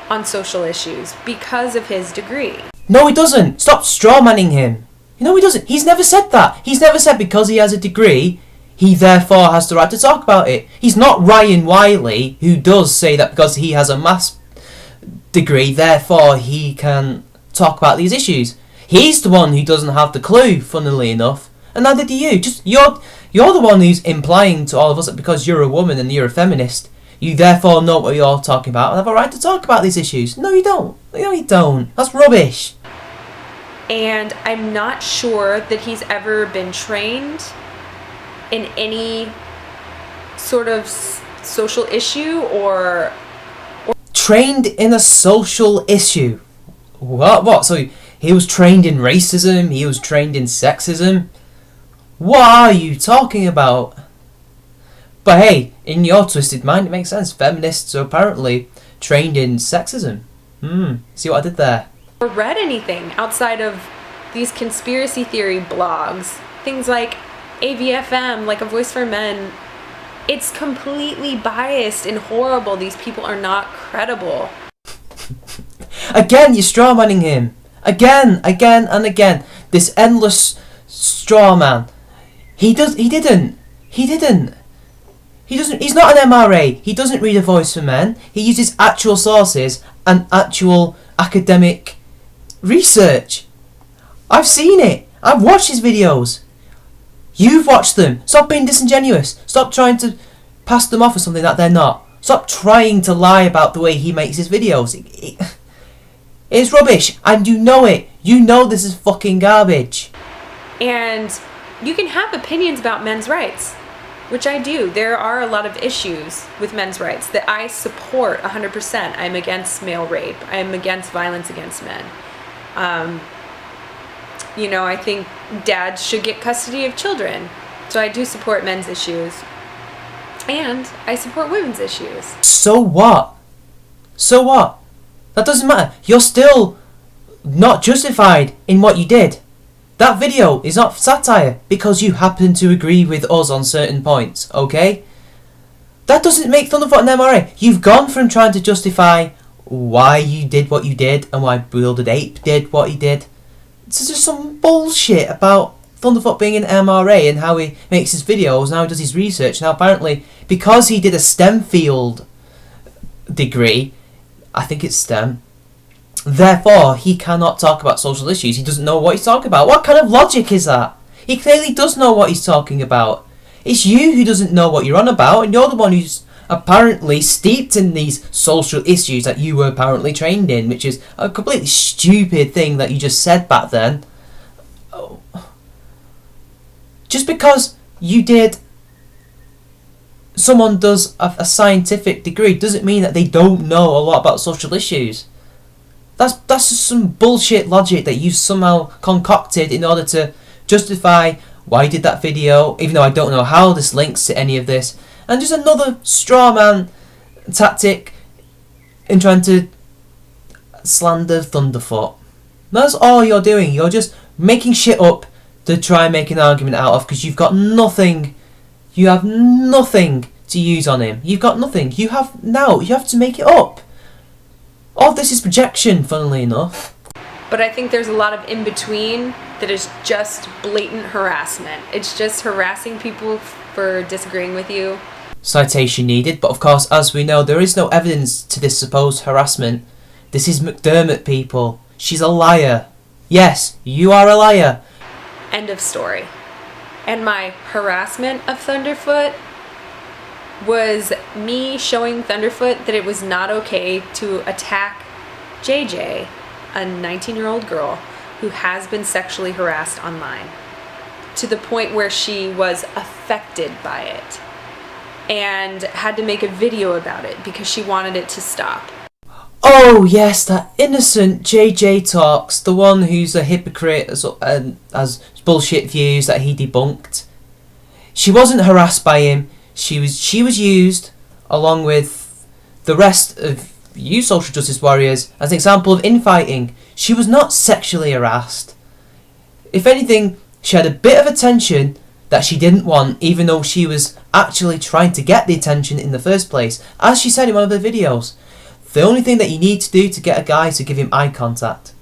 Speaker 2: on social issues because of his degree.
Speaker 1: No, he doesn't. Stop strawmanning him. No, he doesn't. He's never said that. He's never said because he has a degree, he therefore has the right to talk about it. He's not Ryan Wiley, who does say that because he has a maths degree, therefore he can talk about these issues. He's the one who doesn't have the clue, funnily enough, and neither do you. Just you're the one who's implying to all of us that because you're a woman and you're a feminist, you therefore know what you're talking about and have a right to talk about these issues. No, you don't. No, you don't. That's rubbish.
Speaker 2: And I'm not sure that he's ever been trained in any sort of social issue or...
Speaker 1: Trained in a social issue? What? So he was trained in racism? He was trained in sexism? What are you talking about? But hey, in your twisted mind it makes sense. Feminists are apparently trained in sexism. See what I did there?
Speaker 2: Or read anything outside of these conspiracy theory blogs. Things like AVFM, like A Voice for Men. It's completely biased and horrible. These people are not credible.
Speaker 1: Again, you're strawmanning him. Again, and again. This endless strawman. He didn't. He's not an MRA. He doesn't read A Voice for Men. He uses actual sources and actual academic research. I've seen it. I've watched his videos. You've watched them. Stop being disingenuous. Stop trying to pass them off as something that they're not. Stop trying to lie about the way he makes his videos. It's rubbish, and you know it. You know this is fucking garbage.
Speaker 2: And you can have opinions about men's rights, which I do. There are a lot of issues with men's rights that I support 100%. I'm against male rape. I'm against violence against men. I think dads should get custody of children. So I do support men's issues. And I support women's issues.
Speaker 1: So what? That doesn't matter. You're still not justified in what you did. That video is not satire because you happen to agree with us on certain points, okay? That doesn't make Thunderfoot an MRA. You've gone from trying to justify why you did what you did and why Bewildered Ape did what he did. This is just some bullshit about Thunderfoot being an MRA and how he makes his videos and how he does his research. Now apparently, because he did a STEM field degree, I think it's STEM, therefore he cannot talk about social issues. He doesn't know what he's talking about. What kind of logic is that? He clearly does know what he's talking about. It's you who doesn't know what you're on about, and you're the one who's apparently steeped in these social issues that you were apparently trained in, which is a completely stupid thing that you just said back then. Oh. Just because someone does a scientific degree doesn't mean that they don't know a lot about social issues. That's just some bullshit logic that you've somehow concocted in order to justify why you did that video, even though I don't know how this links to any of this. And just another straw man tactic in trying to slander Thunderfoot. That's all you're doing. You're just making shit up to try and make an argument out of because you've got nothing. You have nothing to use on him. You've got nothing. You have to make it up. All this is projection, funnily enough.
Speaker 2: But I think there's a lot of in-between that is just blatant harassment. It's just harassing people for disagreeing with you.
Speaker 1: Citation needed, but of course, as we know, there is no evidence to this supposed harassment. This is McDermott, people. She's a liar. Yes, you are a liar.
Speaker 2: End of story. And my harassment of Thunderfoot was me showing Thunderfoot that it was not okay to attack JJ, a 19-year-old girl who has been sexually harassed online, to the point where she was affected by it and had to make a video about it because she wanted it to stop.
Speaker 1: Oh yes, that innocent JJ Talks, the one who's a hypocrite and has bullshit views that he debunked. She wasn't harassed by him. She was used, along with the rest of you social justice warriors, as an example of infighting. She was not sexually harassed. If anything, she had a bit of attention that she didn't want, even though she was actually trying to get the attention in the first place. As she said in one of her videos, the only thing that you need to do to get a guy is to give him eye contact.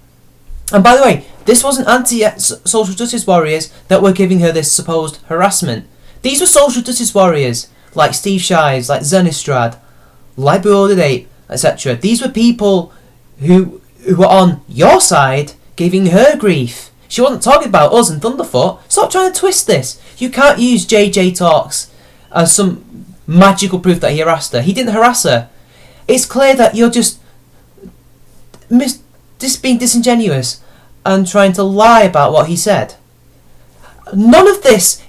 Speaker 1: And by the way, this wasn't anti-social justice warriors that were giving her this supposed harassment. These were social justice warriors, like Steve Shives, like Zenistrad, like Bewildered Ape, etc. These were people who were on your side, giving her grief. She wasn't talking about us and Thunderfoot. Stop trying to twist this. You can't use JJ Talks as some magical proof that he harassed her. He didn't harass her. It's clear that you're just being disingenuous and trying to lie about what he said. None of this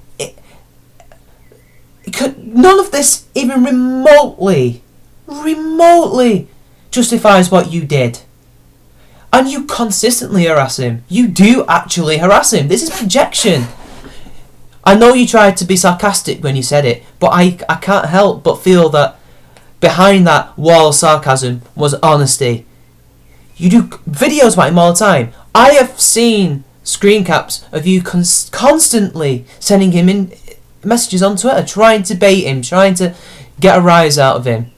Speaker 1: even remotely justifies what you did. And you consistently harass him. You do actually harass him. This is projection. I know you tried to be sarcastic when you said it, but I can't help but feel that behind that wall of sarcasm was honesty. You do videos about him all the time. I have seen screen caps of you constantly sending him in messages on Twitter, trying to bait him, trying to get a rise out of him.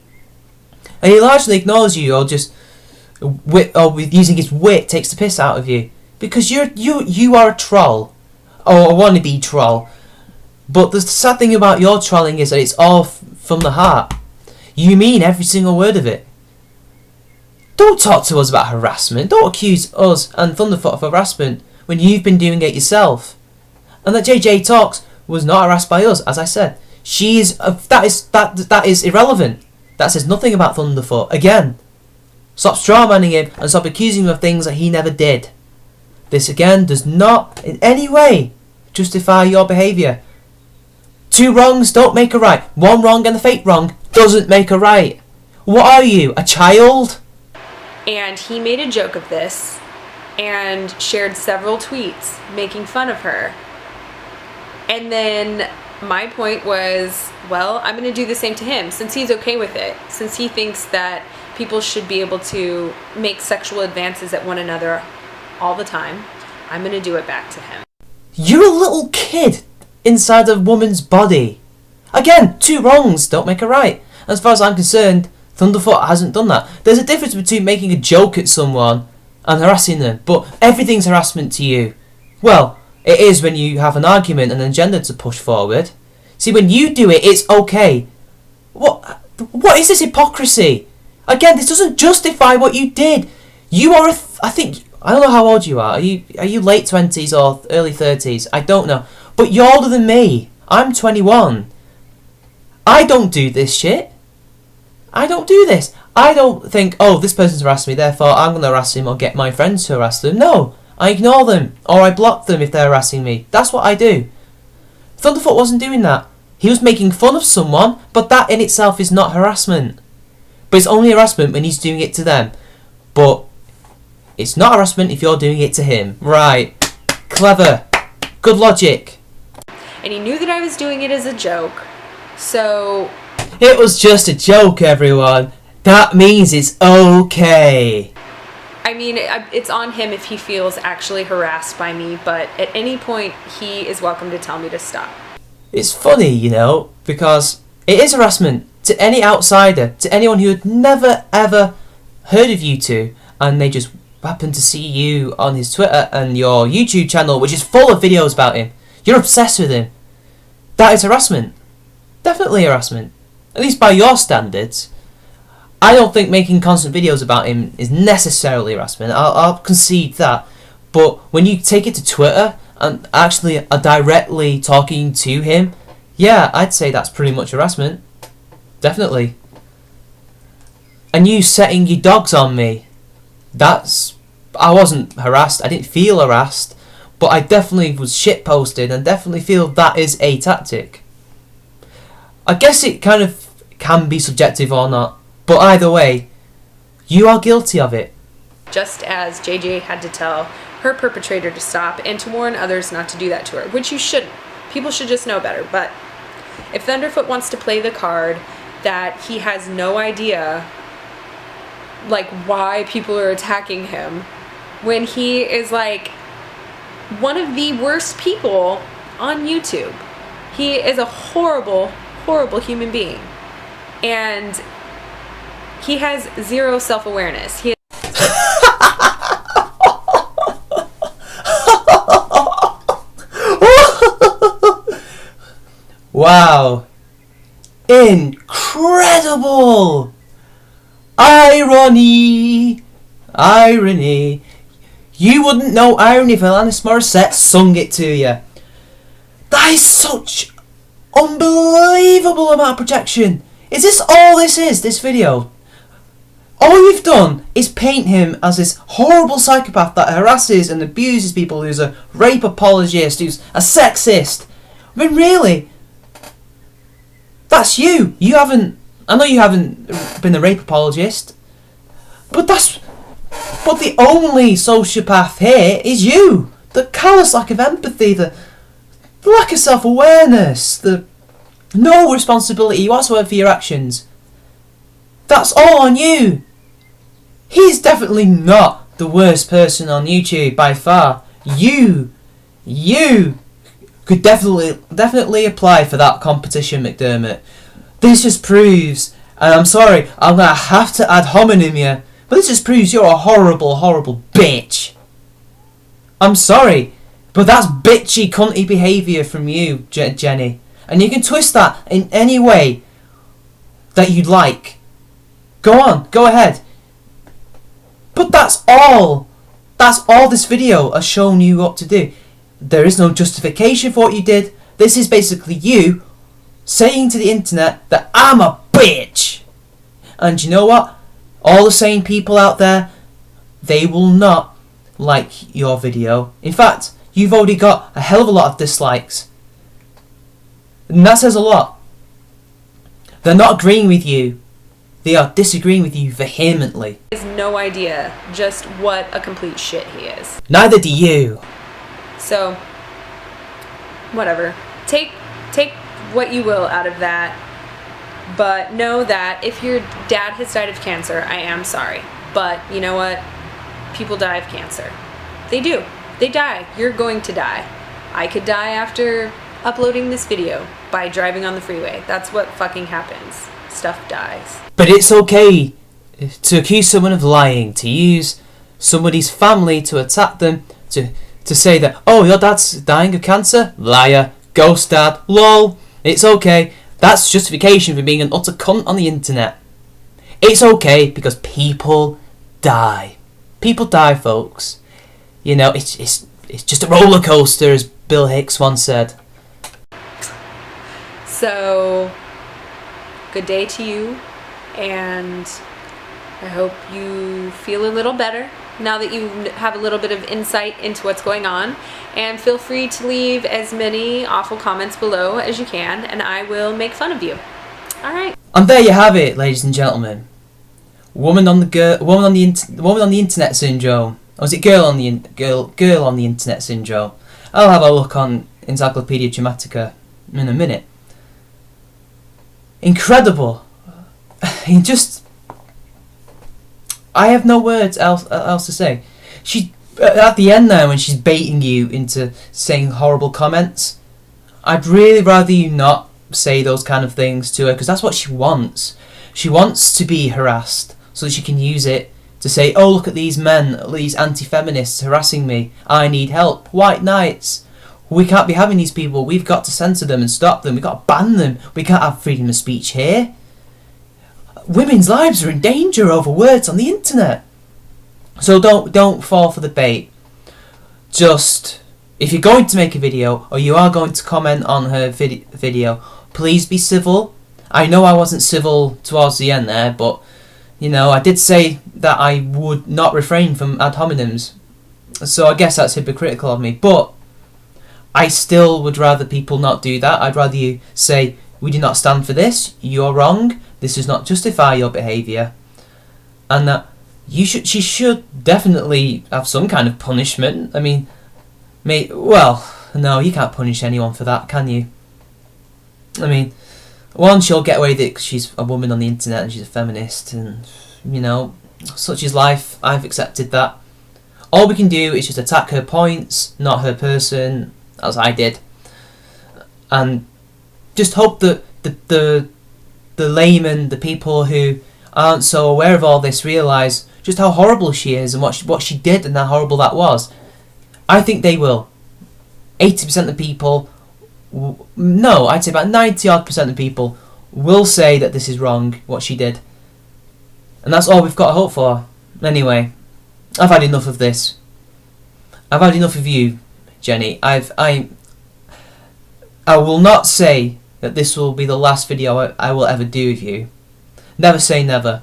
Speaker 1: And he largely ignores you, or just with using his wit takes the piss out of you, because you are a troll, or a wannabe troll. But the sad thing about your trolling is that it's all from the heart. You mean every single word of it. Don't talk to us about harassment. Don't accuse us and Thunderfoot of harassment when you've been doing it yourself. And that JJ Talks was not harassed by us, as I said. That is irrelevant. That says nothing about Thunderfoot. Again, stop strawmanning him and stop accusing him of things that he never did. This again does not in any way justify your behaviour. Two wrongs don't make a right. One wrong and a fake wrong doesn't make a right. What are you, a child?
Speaker 2: And he made a joke of this and shared several tweets making fun of her. And then my point was, well, I'm going to do the same to him, since he's okay with it, since he thinks that people should be able to make sexual advances at one another all the time. I'm going to do it back to him.
Speaker 1: You're a little kid inside a woman's body. Again, two wrongs don't make a right. As far as I'm concerned, Thunderfoot hasn't done that. There's a difference between making a joke at someone and harassing them, but everything's harassment to you. Well, it is when you have an argument and an agenda to push forward. See, when you do it, it's okay. What is this hypocrisy? Again, this doesn't justify what you did. You are I don't know how old you are. Are you late 20s or early 30s? I don't know. But you're older than me. I'm 21. I don't do this shit. I don't do this. I don't think, oh, this person's harassed me, therefore I'm going to harass him or get my friends to harass them. No, I ignore them or I block them if they're harassing me. That's what I do. Thunderfoot wasn't doing that. He was making fun of someone, but that in itself is not harassment. But it's only harassment when he's doing it to them. But it's not harassment if you're doing it to him. Right. Clever. Good logic.
Speaker 2: And he knew that I was doing it as a joke. So
Speaker 1: it was just a joke, everyone. That means it's okay.
Speaker 2: I mean, it's on him if he feels actually harassed by me, but at any point, he is welcome to tell me to stop.
Speaker 1: It's funny, you know, because it is harassment to any outsider, to anyone who had never ever heard of you two, and they just happen to see you on his Twitter and your YouTube channel, which is full of videos about him. You're obsessed with him. That is harassment. Definitely harassment. At least by your standards. I don't think making constant videos about him is necessarily harassment. I'll concede that. But when you take it to Twitter and actually are directly talking to him, yeah, I'd say that's pretty much harassment. Definitely. And you setting your dogs on me, I wasn't harassed. I didn't feel harassed. But I definitely was shitposted and definitely feel that is a tactic. I guess it kind of can be subjective or not. But either way, you are guilty of it.
Speaker 2: Just as JJ had to tell her perpetrator to stop and to warn others not to do that to her, which you shouldn't. People should just know better. But If Thunderfoot wants to play the card that he has no idea, like, why people are attacking him, when he is, like, one of the worst people on YouTube. He is a horrible, horrible human being. And he has zero self-awareness. He
Speaker 1: Wow. Incredible! Irony! Irony. You wouldn't know irony if Alanis Morissette sung it to you. That is such unbelievable amount of projection. Is this all this is, this video? All you've done is paint him as this horrible psychopath that harasses and abuses people, who's a rape apologist, who's a sexist. I mean, really? That's you. You haven't... I know you haven't been a rape apologist, but the only sociopath here is you. The callous lack of empathy, the lack of self-awareness, the no responsibility whatsoever for your actions. That's all on you. He's definitely not the worst person on YouTube by far. You could definitely apply for that competition, McDermott. This just proves, and I'm sorry, I'm gonna have to ad hominem you, but this just proves you're a horrible, horrible bitch. I'm sorry, but that's bitchy, cunty behaviour from you, Jenny. And you can twist that in any way that you'd like. Go on, go ahead. But that's all. That's all this video has shown you up to do. There is no justification for what you did. This is basically you saying to the internet that I'm a bitch. And you know what? All the sane people out there, they will not like your video. In fact, you've already got a hell of a lot of dislikes. And that says a lot. They're not agreeing with you. They are disagreeing with you vehemently.
Speaker 2: He has no idea just what a complete shit he is.
Speaker 1: Neither do you.
Speaker 2: So, whatever. Take what you will out of that. But know that if your dad has died of cancer, I am sorry. But you know what? People die of cancer. They do. They die. You're going to die. I could die after uploading this video by driving on the freeway. That's what fucking happens. Stuff dies.
Speaker 1: But it's okay to accuse someone of lying, to use somebody's family to attack them, to say that, oh, your dad's dying of cancer? Liar. Ghost dad. Lol. It's okay. That's justification for being an utter cunt on the internet. It's okay because people die. People die, folks. You know, it's just a roller coaster, as Bill Hicks once said.
Speaker 2: So, good day to you, and I hope you feel a little better now that you have a little bit of insight into what's going on. And feel free to leave as many awful comments below as you can, and I will make fun of you. Alright.
Speaker 1: And there you have it, ladies and gentlemen. Woman on the internet syndrome. Or was it girl on the internet syndrome? I'll have a look on Encyclopedia Dramatica in a minute. Incredible. I have no words else to say. She, at the end there, when she's baiting you into saying horrible comments, I'd really rather you not say those kind of things to her, because that's what she wants. She wants to be harassed so that she can use it to say, oh, look at these men, these anti-feminists harassing me. I need help. White knights. We can't be having these people. We've got to censor them and stop them. We've got to ban them. We can't have freedom of speech here. Women's lives are in danger over words on the internet. So don't fall for the bait. Just, if you're going to make a video or you are going to comment on her video, please be civil. I know I wasn't civil towards the end there, but you know, I did say that I would not refrain from ad hominems. So I guess that's hypocritical of me, but I still would rather people not do that. I'd rather you say, we do not stand for this, you're wrong, this does not justify your behaviour, and that she should definitely have some kind of punishment. I mean, well, no, you can't punish anyone for that, can you? I mean, one, she'll get away with it because she's a woman on the internet and she's a feminist, and, you know, such is life. I've accepted that. All we can do is just attack her points, not her person, as I did, and just hope that the laymen, the people who aren't so aware of all this, realise just how horrible she is and what she did and how horrible that was. I think they will. 80% of people, no, I'd say about 90% of people will say that this is wrong, what she did. And that's all we've got to hope for. Anyway, I've had enough of this. I've had enough of you, Jenny. I will not say that this will be the last video I will ever do with you. Never say never.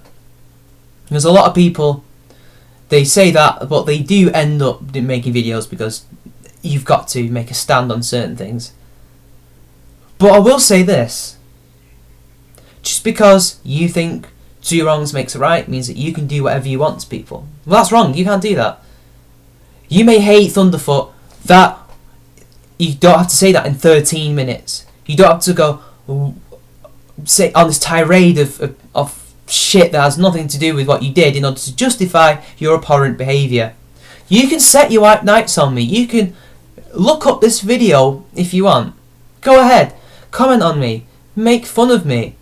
Speaker 1: There's a lot of people, they say that, but they do end up making videos because you've got to make a stand on certain things. But I will say this. Just because you think 2 wrongs makes a right means that you can do whatever you want to people. Well, that's wrong. You can't do that. You may hate Thunderfoot. That you don't have to say that in 13 minutes. You don't have to go say on this tirade of shit that has nothing to do with what you did in order to justify your abhorrent behaviour. You can set your white knights on me. You can look up this video if you want. Go ahead. Comment on me. Make fun of me.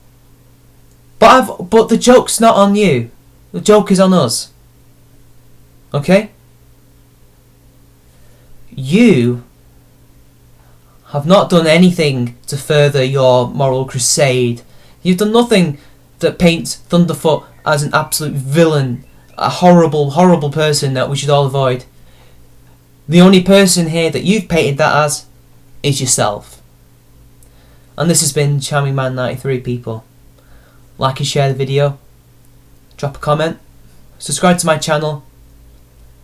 Speaker 1: But the joke's not on you. The joke is on us. Okay? You have not done anything to further your moral crusade. You've done nothing that paints Thunderfoot as an absolute villain, a horrible, horrible person that we should all avoid. The only person here that you've painted that as is yourself. And this has been Charming Man 93, people. Like and share the video, drop a comment, subscribe to my channel,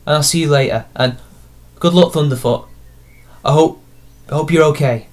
Speaker 1: and I'll see you later. And good luck, Thunderfoot. I hope you're okay.